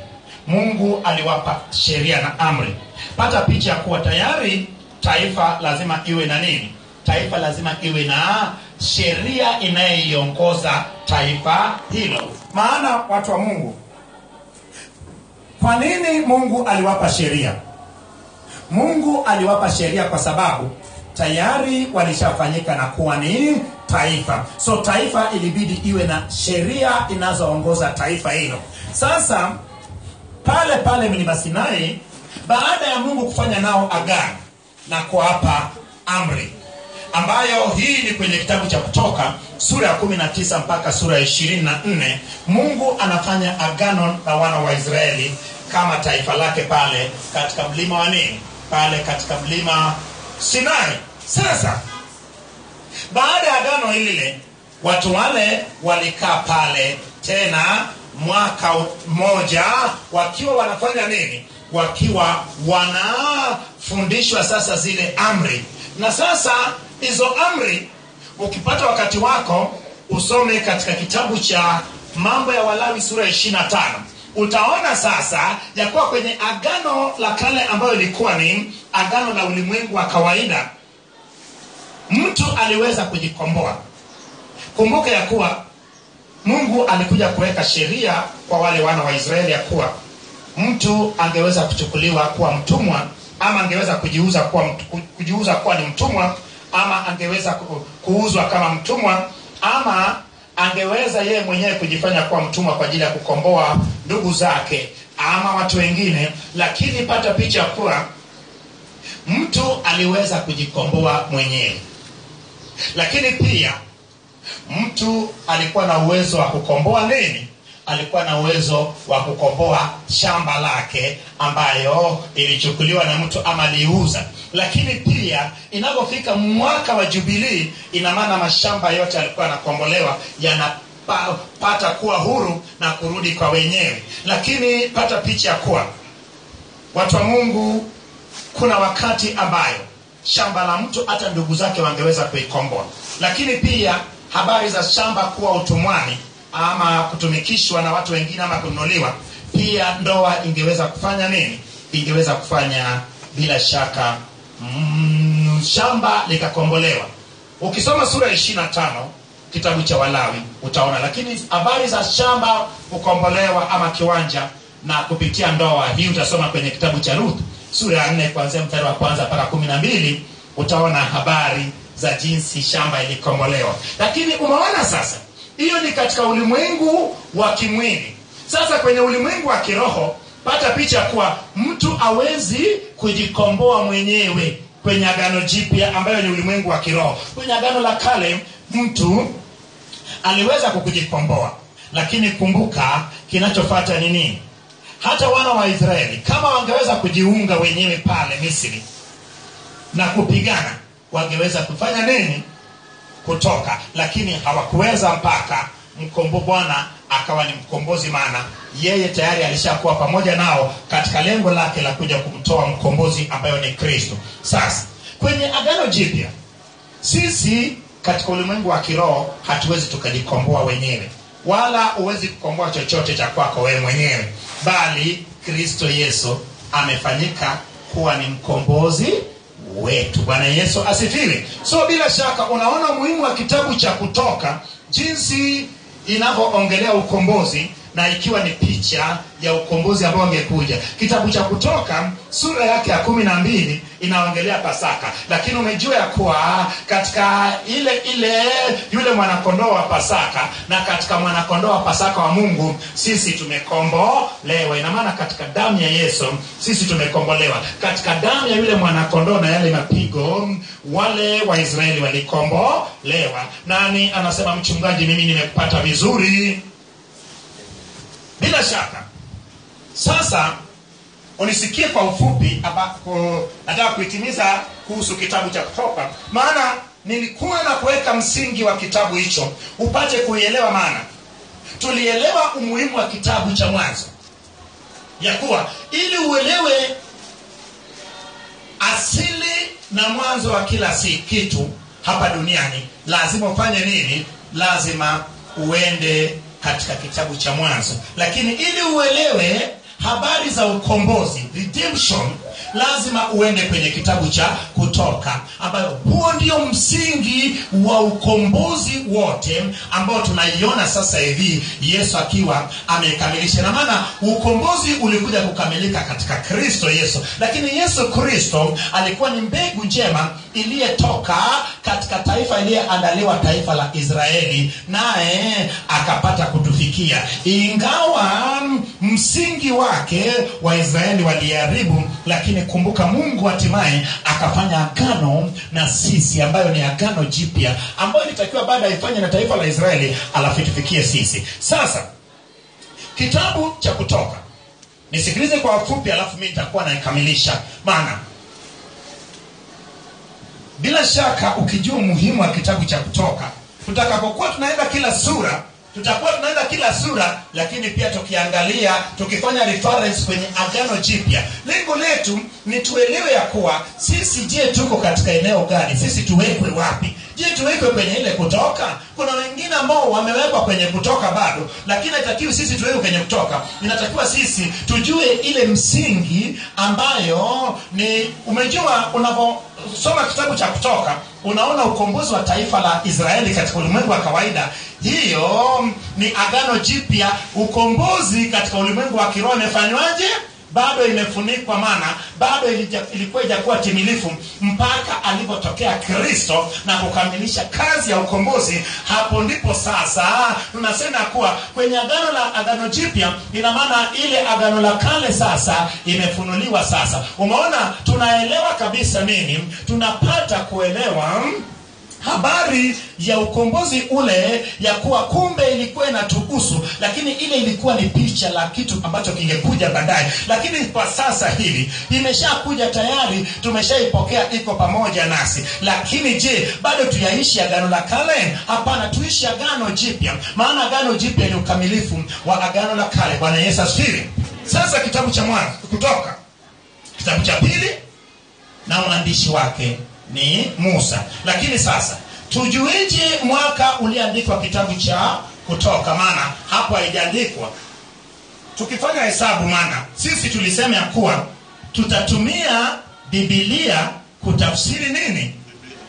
Mungu aliwapa sheria na amri. Pata picha kuwa tayari taifa lazima iwe na nini? Taifa lazima iwe na sheria inayoiongoza taifa hilo. Maana watu wa Mungu, kwa nini Mungu aliwapa sheria? Mungu aliwapa sheria kwa sababu tayari walishafanyika na kuwa ni taifa. So taifa ilibidi iwe na sheria inazoongoza taifa hilo. Sasa pale mlima Sinai, baada ya Mungu kufanya nao agano na kuwapa amri, ambayo hii ni kwenye kitabu cha Kutoka sura ya 19 mpaka sura ya 24, Mungu anafanya agano na wana wa Israeli kama taifa lake pale katika mlima wa nini? Pale katika mlima Sinai. Sasa baada ya agano hili, watu wale walikaa pale tena mwaka mmoja wakiwa wanafanya nini? Wakiwa wanafundishwa sasa zile amri. Na sasa hizo amri, ukipata wakati wako usome katika kitabu cha Mambo ya Walawi sura ya 25, utaona sasa ya kuwa kwenye Agano la Kale ambayo ilikuwa ni agano la ulimwengu wa kawaida, mtu aliweza kujikomboa. Kumbuka ya kuwa Mungu alikuja kuweka sheria kwa wale wana wa Israeli ya kuwa mtu angeweza kuchukuliwa kuwa mtumwa, ama angeweza kujiuza kuwa ni mtumwa, ama angeweza kuuzwa kama mtumwa, ama angeweza yeye mwenyewe kujifanya kuwa mtumwa kwa ajili ya kukomboa ndugu zake ama watu wengine. Lakini pata picha kuwa mtu aliweza kujikomboa mwenyewe. Lakini pia mtu alikuwa na uwezo wa kukomboa nini? Alikuwa na uwezo wa kukomboa shamba lake ambayo ilichukuliwa na mtu ama aliuza. Lakini pia inapofika mwaka wa Jubilii, ina maana mashamba yote yalikuwa yanakombolewa, yanapata kuwa huru na kurudi kwa wenyewe. Lakini pata picha kuwa watu wa Mungu, kuna wakati ambayo shamba la mtu hata ndugu zake wangeweza kuikomboa. Lakini pia habari za shamba kuwa utumwani ama kutumikishwa na watu wengine ama kununuliwa, pia ndoa ingeweza kufanya nini? Ingeweza kufanya bila shaka shamba likakombolewa. Ukisoma sura ya 25 kitabu cha Walawi utaona. Lakini habari za shamba kukombolewa ama kiwanja na kupitia ndoa, hii utasoma kwenye kitabu cha Ruth sura ya 4 kuanzia mstari wa 1 mpaka 12. Utaona habari za jinsi shamba ilikombolewa. Lakini umeona sasa, hiyo ni katika ulimwengu wa kimwili. Sasa kwenye ulimwengu wa kiroho, pata picha kuwa mtu hawezi kujikomboa mwenyewe kwenye agano jipya ambayo ni ulimwengu wa kiroho. Kwenye agano la kale mtu aliweza kujikomboa, lakini kumbuka kinachofuata ni nini? Hata wana wa Israeli kama wangeweza kujiunga wenyewe pale Misri na kupigana, wangeweza kufanya nini? Kutoka. Lakini hawakuweza mpaka Bwana akawa ni mkombozi, maana yeye tayari alishakuwa pamoja nao katika lengo lake la kuja kumtoa mkombozi ambayo ni Kristo. Sasa kwenye agano jipya, sisi katika ulimwengu wa kiroho hatuwezi tukajikomboa wenyewe, wala huwezi kukomboa chochote cha kwako wewe mwenyewe, bali Kristo Yesu amefanyika kuwa ni mkombozi wetu. Bwana Yesu asifiwe. So bila shaka unaona umuhimu wa kitabu cha Kutoka, jinsi inavyoongelea ukombozi na ikiwa ni picha ya ukombozi ambao ungekuja. Kitabu cha Kutoka sura yake ya 12 inaongelea Pasaka, lakini umejua ya kuwa katika ile yule mwanakondoo wa Pasaka na katika mwanakondoo wa Pasaka wa Mungu sisi tumekombolewa. Ina maana katika damu ya Yesu sisi tumekombolewa. Katika damu ya yule mwanakondoo na yale mapigo, wale wa Israeli walikombolewa. Nani anasema mchungaji, mimi nimekupata vizuri? Bila shaka. Sasa unisikie kwa ufupi ambapo nataka kuitimiza kuhusu kitabu cha Kutoka, maana nilikuwa na kuweka msingi wa kitabu hicho upate kuielewa. Maana tulielewa umuhimu wa kitabu cha Mwanzo, ya kuwa ili uelewe asili na mwanzo wa kila kitu hapa duniani, lazima ufanye nini? Lazima uende katika kitabu cha Mwanzo. Lakini ili uelewe habari za ukombozi, redemption, lazima uende kwenye kitabu cha Kutoka, ambayo huo ndio msingi wa ukombozi wote ambao tunaiona sasa hivi Yesu akiwa amekamilisha. Na maana ukombozi ulikuja kukamilika katika Kristo Yesu, lakini Yesu Kristo alikuwa ni mbegu njema iliyetoka katika taifa iliyoandaliwa, taifa la Israeli, naye akapata kutufikia. Ingawa msingi wake wa Israeli waliharibu, lakini kumbuka Mungu hatimaye akafanya agano na sisi ambayo ni agano jipya ambayo ilitakiwa baada ifanye na taifa la Israeli alafu tufikie sisi. Sasa kitabu cha Kutoka, nisikilize kwa ufupi alafu mimi nitakuwa naikamilisha. Maana bila shaka ukijua umuhimu wa kitabu cha Kutoka, tutakapokuwa tunaenda kila sura, tutakuwa tunaenda kila sura, lakini pia tukiangalia, tukifanya reference kwenye agano jipya. Lengo letu ni tuelewe ya kuwa sisi, je, tuko katika eneo gani? Sisi tuwekwe wapi? Je, tuwekwe kwenye ile Kutoka? Kuna wengine ambao wamewekwa kwenye Kutoka bado, lakini inatakiwa sisi tuwekwe kwenye Kutoka. Inatakiwa sisi tujue ile msingi ambayo ni, umejua unaposoma kitabu cha Kutoka unaona ukombozi wa taifa la Israeli katika ulimwengu wa kawaida. Hiyo ni agano jipya. Ukombozi katika ulimwengu wa kiroho imefanywaje? Bado imefunikwa, maana bado ilikuwa haijakuwa timilifu mpaka alipotokea Kristo na kukamilisha kazi ya ukombozi. Hapo ndipo sasa tunasema kuwa kwenye agano jipya, ina maana ile agano la kale sasa imefunuliwa. Sasa umeona, tunaelewa kabisa nini? Tunapata kuelewa habari ya ukombozi ule, ya kuwa kumbe ilikuwa inatuhusu, lakini ile ilikuwa ni picha la kitu ambacho kingekuja baadaye. Lakini kwa sasa hivi imeshakuja tayari, tumeshaipokea, iko pamoja nasi. Lakini je, bado tuyaishi agano la kale? Hapana, tuishi agano jipya, maana agano jipya ni ukamilifu wa agano la kale. Bwana Yesu asifiwe. Sasa kitabu cha Mwanzo, Kutoka, kitabu cha pili, na mwandishi wake ni Musa. Lakini sasa tujueje mwaka uliandikwa kitabu cha Kutoka? Maana hapo haijaandikwa. Tukifanya hesabu, maana sisi tulisema ya kuwa tutatumia Biblia kutafsiri nini?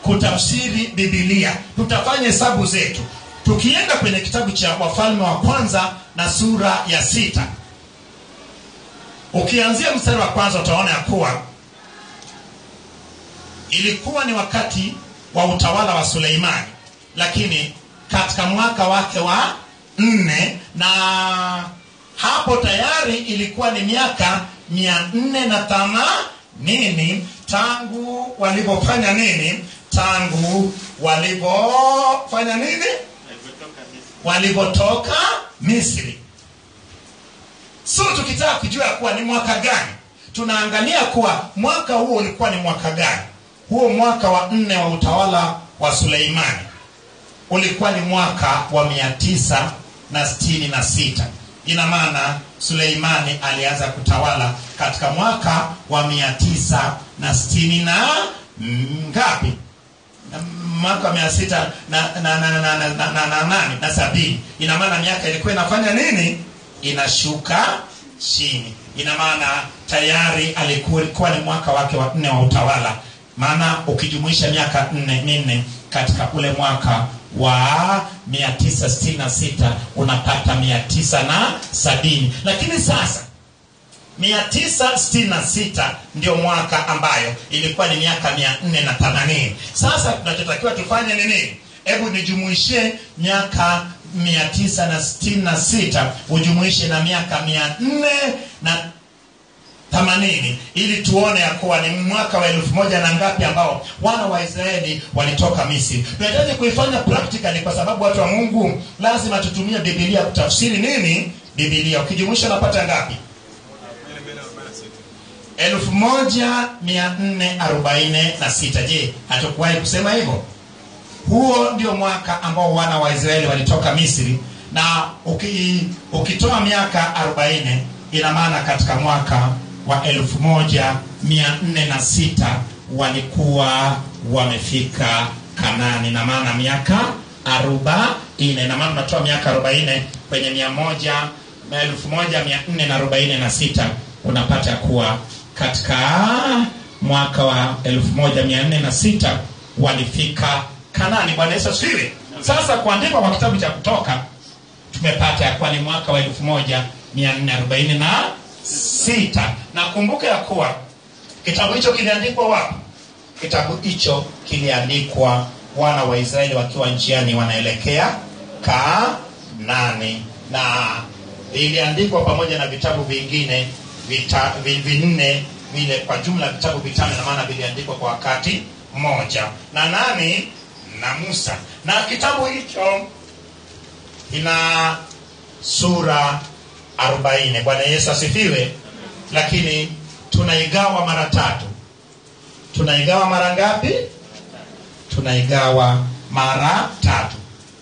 Kutafsiri Biblia. Tutafanya hesabu zetu. Tukienda kwenye kitabu cha Wafalme wa Kwanza na sura ya 6, ukianzia mstari wa kwanza utaona ya kuwa ilikuwa ni wakati wa utawala wa Suleimani, lakini katika mwaka wake wa 4, na hapo tayari ilikuwa ni miaka 480 tangu walipofanya nini? Tangu walipofanya nini? Walipotoka Misri. So tukitaka kujua kuwa ni mwaka gani, tunaangalia kuwa mwaka huo ulikuwa ni mwaka gani. Huo mwaka wa 4 wa utawala wa Suleimani ulikuwa ni mwaka wa 966. Ina maana Suleimani alianza kutawala katika mwaka wa 960 na ngapi? Mwaka 670. Ina maana miaka ilikuwa inafanya nini? Inashuka chini. Ina maana tayari alikuwa ni mwaka wake wa 4 wa utawala. Maana ukijumuisha miaka 4 katika ule mwaka wa 966 unapata 970. Lakini sasa 966 ndio mwaka ambayo ilikuwa ni miaka 480. Sasa tunachotakiwa tufanye ni nini? Hebu nijumuishie miaka 966 ujumuishe na miaka 480 ili tuone ya kuwa ni mwaka wa 1000 na ngapi ambao wana wa Israeli walitoka Misri. Tunahitaji kuifanya practically kwa sababu watu wa Mungu lazima tutumie Biblia kutafsiri nini? Biblia. Ukijumuisha unapata ngapi? 1446. Je, hatakuwahi kusema hivyo? Huo ndio mwaka ambao wana wa Israeli walitoka Misri, na ukitoa miaka 40 ina maana katika mwaka wa 1406 walikuwa wamefika Kanaani. Na maana miaka 40, ina maana unatoa miaka 40 kwenye 1446 unapata kuwa katika mwaka wa 1406 walifika Kanaani. Bwana Yesu asifiwe. Sasa kuandikwa kwa kitabu cha Kutoka tumepata ya kuwa ni mwaka wa 1446. Na kumbuka ya kuwa kitabu hicho kiliandikwa wapi? Kitabu hicho kiliandikwa wana wa Israeli wakiwa njiani wanaelekea Kanaani, na iliandikwa pamoja na vitabu vingine vinne vile, kwa jumla vitabu 5, na maana viliandikwa kwa wakati mmoja. Na nani? Na Musa. Na kitabu hicho ina sura 40. Bwana Yesu asifiwe. Lakini tunaigawa mara 3. Tunaigawa mara ngapi? Tunaigawa mara 3.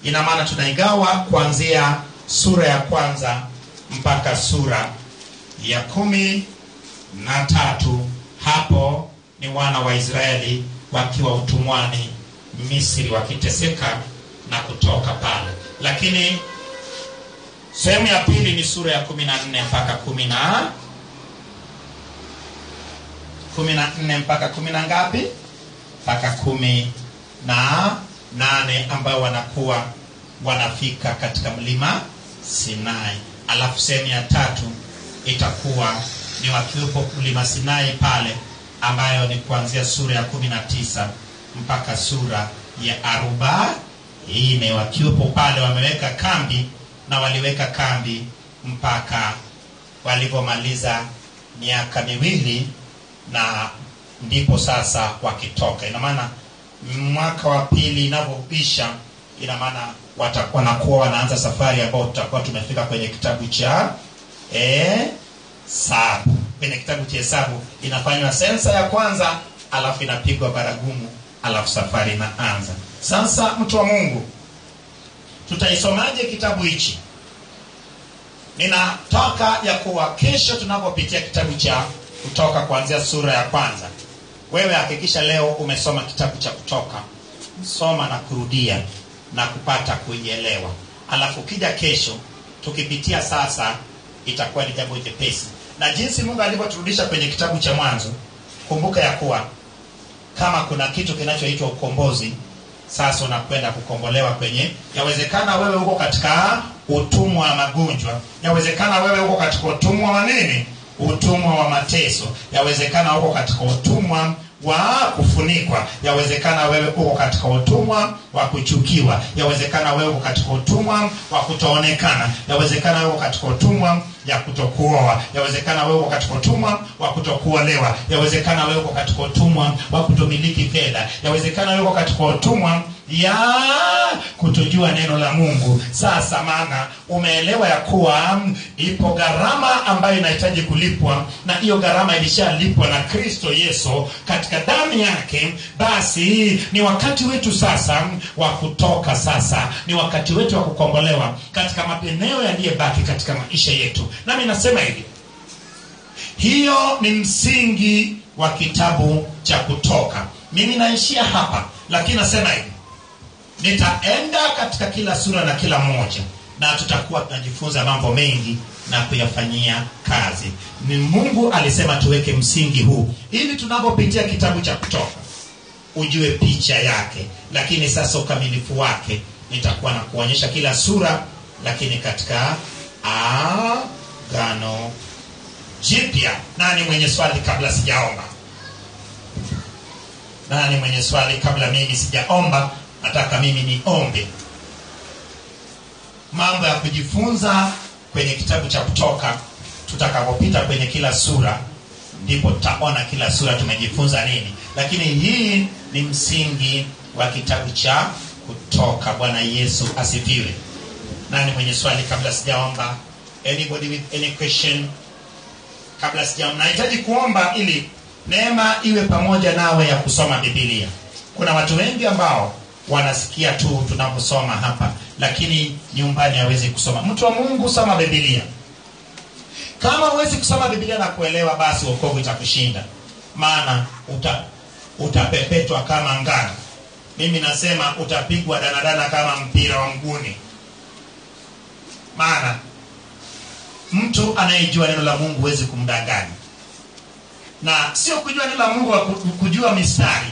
Ina maana tunaigawa kuanzia sura ya kwanza mpaka sura ya 13. Hapo ni wana wa Israeli wakiwa utumwani Misri, wakiteseka na kutoka pale. Lakini sehemu ya pili ni sura ya 14 mpaka 14 mpaka 10 ngapi? Mpaka 18, ambao wanakuwa wanafika katika mlima Sinai. Alafu sehemu ya 3 itakuwa ni wakiwepo mlima Sinai pale, ambayo ni kuanzia sura ya 19 mpaka sura ya 40, wakiwepo pale wameweka kambi, na waliweka kambi mpaka walipomaliza miaka 2, na ndipo sasa wakitoka. Ina maana mwaka wa pili inapopisha, ina maana wanakuwa wanaanza safari ambao tutakuwa tumefika kwenye kitabu cha Hesabu. Kwenye kitabu cha Hesabu inafanywa sensa ya kwanza, alafu inapigwa baragumu, alafu safari inaanza. Sasa mtu wa Mungu, tutaisomaje kitabu hichi? Ninataka ya kuwa kesho tunapopitia kitabu cha Kutoka kuanzia sura ya kwanza, wewe hakikisha leo umesoma kitabu cha Kutoka, soma na kurudia na kupata kuielewa. Alafu kija kesho tukipitia sasa, itakuwa ni jambo jepesi. Na jinsi Mungu alivyoturudisha kwenye kitabu cha Mwanzo, kumbuka ya kuwa kama kuna kitu kinachoitwa ukombozi, sasa unakwenda kukombolewa kwenye, yawezekana wewe uko katika utumwa wa magonjwa, yawezekana wewe uko katika utumwa wa nini? utumwa wa mateso, yawezekana uko katika utumwa wa kufunikwa, yawezekana wewe uko katika utumwa wa kuchukiwa, yawezekana wewe uko katika utumwa wa kutoonekana, yawezekana wewe uko katika utumwa ya kutokuoa, yawezekana wewe uko katika utumwa wa kutokuolewa, yawezekana wewe uko katika utumwa wa kutomiliki fedha, yawezekana wewe uko katika utumwa ya kutojua neno la Mungu. Sasa maana umeelewa ya kuwa ipo gharama ambayo inahitaji kulipwa, na hiyo gharama ilishalipwa na Kristo Yesu katika damu yake. Basi ni wakati wetu sasa wa kutoka. Sasa ni wakati wetu wa kukombolewa katika mapeneo yaliyobaki katika maisha yetu. Nami nasema hivi, hiyo ni msingi wa kitabu cha Kutoka. Mimi naishia hapa, lakini nasema hivi, nitaenda katika kila sura na kila moja, na tutakuwa tunajifunza mambo mengi na kuyafanyia kazi. Ni Mungu alisema tuweke msingi huu ili tunapopitia kitabu cha Kutoka ujue picha yake. Lakini sasa ukamilifu wake nitakuwa na kuonyesha kila sura, lakini katika Agano Jipya. Nani mwenye swali kabla sijaomba? Nani mwenye swali kabla mimi sijaomba? Nataka mimi niombe. Mambo ya kujifunza kwenye kitabu cha Kutoka, tutakapopita kwenye kila sura ndipo tutaona kila sura tumejifunza nini. Lakini hii ni msingi wa kitabu cha Kutoka. Bwana Yesu asifiwe. Nani mwenye swali kabla sijaomba? Anybody with any question kabla sijaomba? Nahitaji kuomba ili neema iwe pamoja nawe ya kusoma Biblia. Kuna watu wengi ambao wanasikia tu tunaposoma hapa, lakini nyumbani hawezi kusoma. Mtu wa Mungu, soma Biblia. Kama huwezi kusoma Biblia na kuelewa, basi wokovu itakushinda. Maana utapepetwa kama ngano. Mimi nasema utapigwa danadana kama mpira wa mguni. Maana mtu anayejua neno la Mungu huwezi kumdanganya. Na sio kujua neno la Mungu kujua mistari.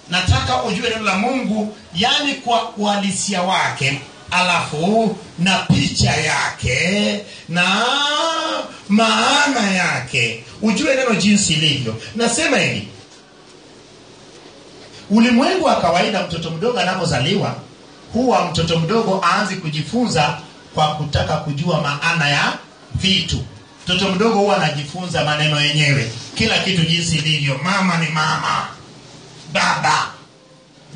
Nataka ujue neno la Mungu yani kwa uhalisia wake, alafu na picha yake na maana yake. Ujue neno jinsi lilivyo. Nasema hivi, ulimwengu wa kawaida, mtoto mdogo anapozaliwa, huwa mtoto mdogo aanze kujifunza kwa kutaka kujua maana ya vitu. Mtoto mdogo huwa anajifunza maneno yenyewe, kila kitu jinsi lilivyo. Mama ni mama, baba,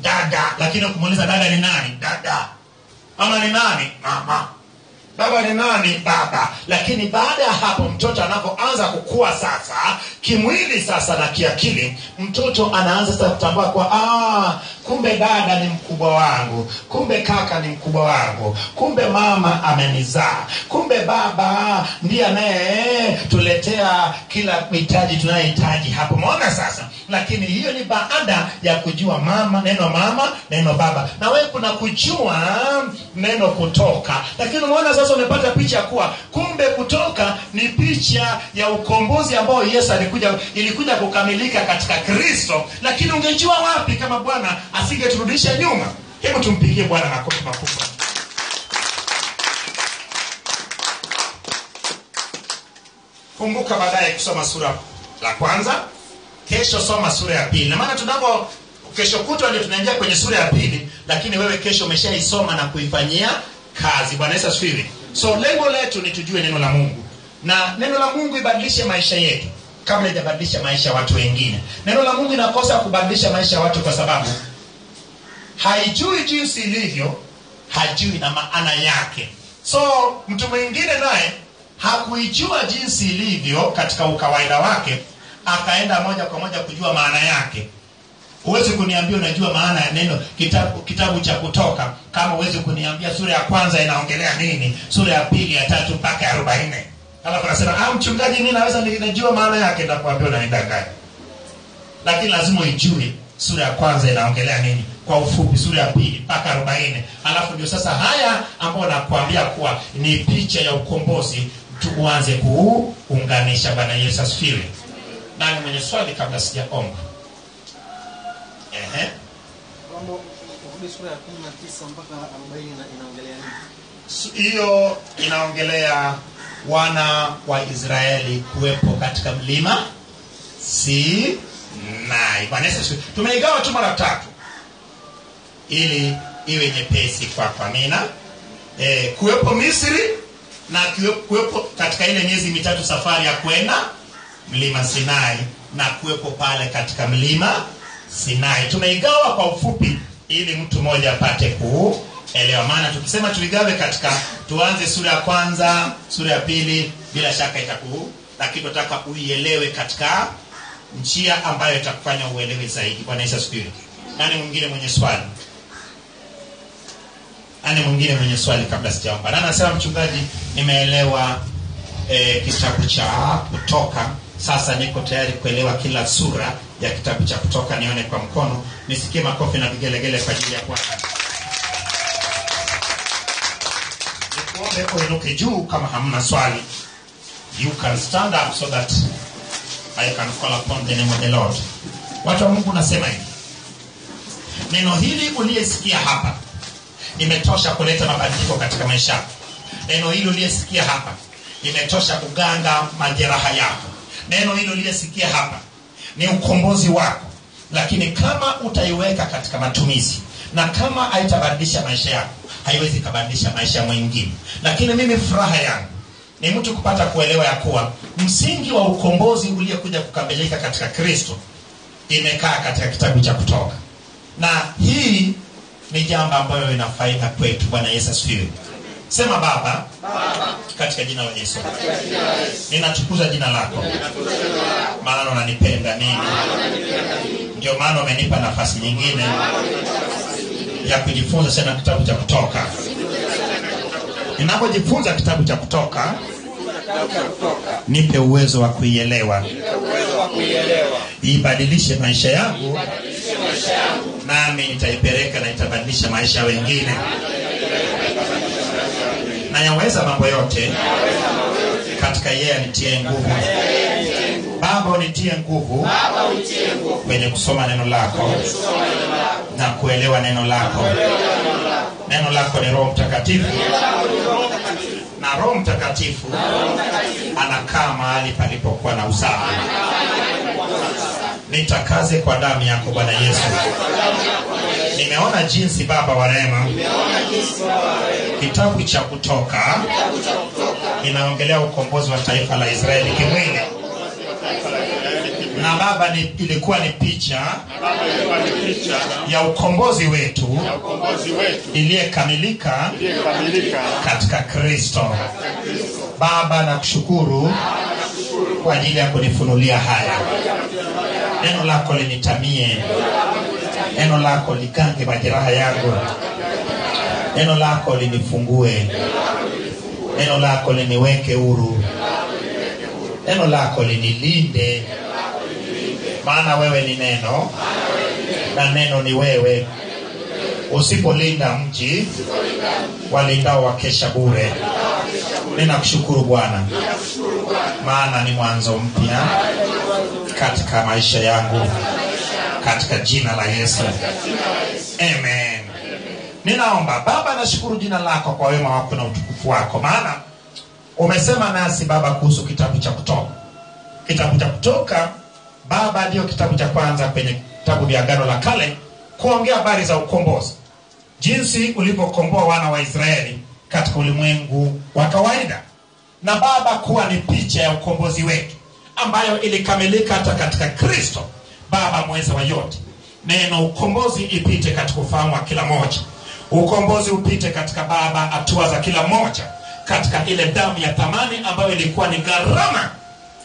dada. Lakini ukumuuliza dada ni nani? Dada. Mama ni nani? Mama. Baba ni nani? Baba. Lakini baada ya hapo mtoto anapoanza kukua sasa kimwili sasa na kiakili, mtoto anaanza sasa kutambua kwa kumbe dada ni mkubwa wangu, kumbe kaka ni mkubwa wangu, kumbe mama amenizaa, kumbe baba ndiye anayetuletea kila mahitaji tunayohitaji hapo. Umeona sasa? Lakini hiyo ni baada ya kujua neno baba. Na wewe kuna kujua neno Kutoka. Lakini umeona sasa, umepata picha kuwa kumbe Kutoka ni picha ya ukombozi ambao Yesu ilikuja kukamilika katika Kristo. Lakini ungejua wapi kama Bwana asingeturudisha nyuma? Hebu tumpigie Bwana makofi makubwa. Kumbuka baadaye kusoma sura la kwanza. Kesho soma sura ya pili. Na maana kesho kutwa ndio tunaingia kwenye sura ya pili, lakini wewe kesho umeshaisoma na kuifanyia kazi. Bwana Yesu asifiwe. So lengo letu ni tujue neno la Mungu, na neno la Mungu ibadilishe maisha yetu kabla haijabadilisha maisha ya watu wengine. Neno la Mungu inakosa kubadilisha maisha ya watu kwa sababu haijui jinsi ilivyo, hajui na maana yake. So mtu mwingine naye hakuijua jinsi ilivyo katika ukawaida wake, akaenda moja kwa moja kujua maana yake. Huwezi kuniambia unajua maana ya neno kitabu cha Kutoka kama huwezi kuniambia sura ya kwanza inaongelea nini, sura ya pili, ya tatu mpaka ya 40. Alafu nasema mchungaji, mimi naweza ninajua maana yake. Nitakwambia unanidanganya. Lakini lazima ujue sura ya kwanza inaongelea nini kwa ufupi, sura ya pili mpaka 40. Alafu ndio sasa haya ambayo nakwambia kuwa ni picha ya ukombozi tuanze kuunganisha. Bwana Yesu asifiwe. Nani mwenye swali kabla sijaomba? Mambo kurudi sura ya 19 mpaka 40 inaongelea nini? Hiyo inaongelea wana wa Israeli kuwepo katika mlima Sinai. Bwana Yesu asifiwe. Tumeigawa tu mara 3 ili iwe nyepesi kwa Amina. Kuwepo Misri na kuwepo katika ile miezi 3 safari ya kwenda mlima Sinai na kuwepo pale katika mlima Sinai. Tumeigawa kwa ufupi ili mtu mmoja apate kuelewa. Maana tukisema tuigawe katika tuanze sura ya 1, sura ya 2, bila shaka lakini tunataka uielewe katika njia ambayo itakufanya uelewe zaidi. Bwana Yesu asifiwe. Nani mwingine mwenye swali? Nani mwingine mwenye swali kabla sijaomba? Na nasema mchungaji, nimeelewa kitabu cha Kutoka. Sasa niko tayari kuelewa kila sura ya kitabu cha Kutoka. Nione kwa mkono, nisikie makofi na vigelegele kwa ajili ya Bwana. Nikuombe uinuke juu kama hamna swali. You can stand up so that I can call upon the name of the Lord. Watu wa Mungu, nasema hivi. Neno hili uliyesikia hapa imetosha kuleta mabadiliko katika maisha. Neno hili uliyesikia hapa imetosha kuganga majeraha yako. Neno hili uliyesikia hapa ni ukombozi wako. Lakini kama utaiweka katika matumizi na kama haitabadilisha maisha yako, haiwezi kubadilisha maisha mwingine. Lakini mimi furaha yangu ni mtu kupata kuelewa ya kuwa msingi wa ukombozi uliokuja kukamilika katika Kristo imekaa katika kitabu cha Kutoka. Na hii ni jambo ambalo lina faida kwetu. Bwana Yesu asifiwe. Sema Baba, katika jina la Yesu, ninatukuza jina lako, maana unanipenda mimi. Ndio maana umenipa nafasi nyingine ya kujifunza sana kitabu cha Kutoka. Ninapojifunza kitabu cha Kutoka, nipe uwezo wa kuielewa, ibadilishe maisha yangu, nami nitaipeleka na itabadilisha maisha wengine. Na yaweza mambo yote katika yeye anitie nguvu. Baba, unitie nguvu kwenye kusoma neno lako na kuelewa neno lako. Neno lako ni Roho Mtakatifu, na Roho Mtakatifu anakaa mahali palipokuwa na usafi. Nitakaze kwa damu yako Bwana Yesu. Nimeona jinsi Baba wa rehema kitabu cha Kutoka inaongelea ukombozi wa taifa la Israeli kimwili. Na Baba, ilikuwa ni picha ya ukombozi wetu iliyekamilika katika Kristo. Baba, nakushukuru kwa ajili ya kunifunulia haya. Neno lako linitamie, neno lako likange majeraha yangu, neno lako linifungue, neno lako liniweke huru, neno lako linilinde. Maana wewe ni neno na neno ni wewe. Usipolinda mji, walindao wakesha bure. Ninakushukuru Bwana, maana ni mwanzo mpya katika maisha yangu, katika jina la Yesu, amen. Ninaomba Baba, nashukuru jina lako kwa wema wako na utukufu wako, maana umesema nasi Baba kuhusu kitabu cha Kutoka. Kitabu cha Kutoka Baba ndio kitabu cha kwanza kwenye kitabu vya Agano la Kale kuongea habari za ukombozi, jinsi ulivyokomboa wana wa Israeli katika ulimwengu wa kawaida. Na Baba, kuwa ni picha ya ukombozi wetu ambayo ilikamilika hata katika Kristo. Baba mweza wa yote, neno ukombozi ipite katika ufahamu wa kila moja. Ukombozi upite katika Baba hatua za kila moja, katika ile damu ya thamani ambayo ilikuwa ni gharama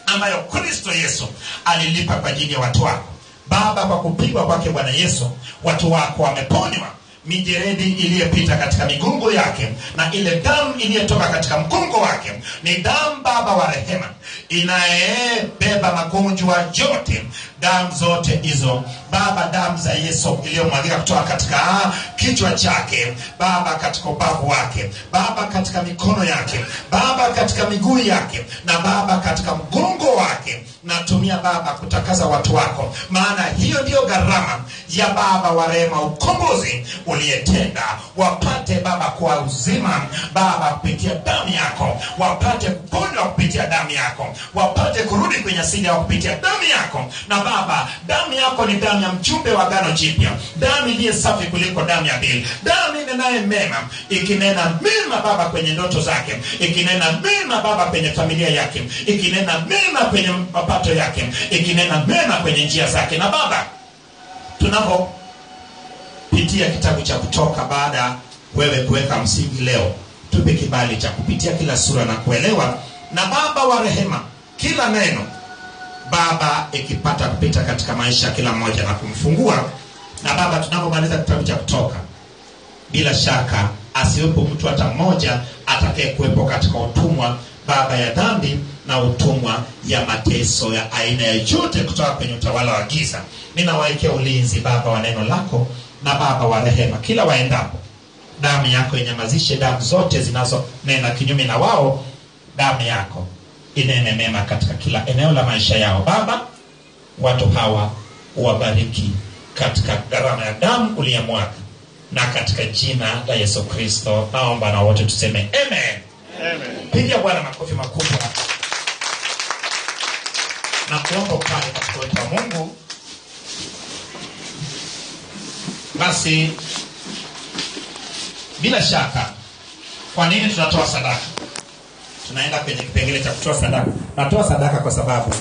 ambayo Kristo Yesu alilipa kwa ajili ya watu wako. Baba, kwa kupigwa kwake Bwana Yesu, watu wako wameponywa. Mijeredi iliyopita katika migongo yake na ile damu iliyotoka katika mgongo wake ni damu Baba wa rehema, inayebeba magonjwa yote. Damu zote hizo Baba, damu za Yesu iliyomwagika kutoka katika kichwa chake Baba, katika ubavu wake Baba, katika mikono yake Baba, katika miguu yake na Baba, katika mgongo wake natumia Baba kutakasa watu wako, maana hiyo ndiyo gharama ya Baba wa rehema, ukombozi uliyetenda. Wapate Baba kwa uzima Baba kupitia damu yako, wapate kuponywa kupitia damu yako, wapate kurudi kwenye asili yao kupitia damu yako. Na Baba, damu yako ni damu ya mjumbe wa agano jipya, damu iliyo safi kuliko damu ya Abeli, damu inenaye mema, ikinena mema Baba kwenye ndoto zake, ikinena mema Baba kwenye familia yake, ikinena mema kwenye mapato yake, ikinena mema kwenye njia zake. Na Baba, tunapopitia kitabu cha Kutoka, baada wewe kuweka msingi leo, tupe kibali cha kupitia kila sura na kuelewa, na Baba wa rehema, kila neno Baba ikipata kupita katika maisha kila mmoja na kumfungua. Na Baba, tunapomaliza kitabu cha Kutoka, bila shaka asiwepo mtu hata mmoja atakaye kuwepo katika utumwa Baba ya dhambi na utumwa ya mateso ya aina yoyote kutoka kwenye utawala wa giza. Ninawaekea ulinzi Baba wa neno lako, na Baba wa rehema, kila waendapo, damu yako inyamazishe damu zote zinazonena kinyume na wao. Damu yako inene mema katika kila eneo la maisha yao. Baba, watu hawa uwabariki katika gharama ya damu uliyomwaga, na katika jina la Yesu Kristo naomba, na wote tuseme amen. Amen. Pigia Bwana makofi makubwa na kuomba upande katika uwepo wa Mungu. Basi bila shaka, kwa nini tunatoa sadaka? Tunaenda kwenye kipengele cha kutoa sadaka. Natoa sadaka kwa sababu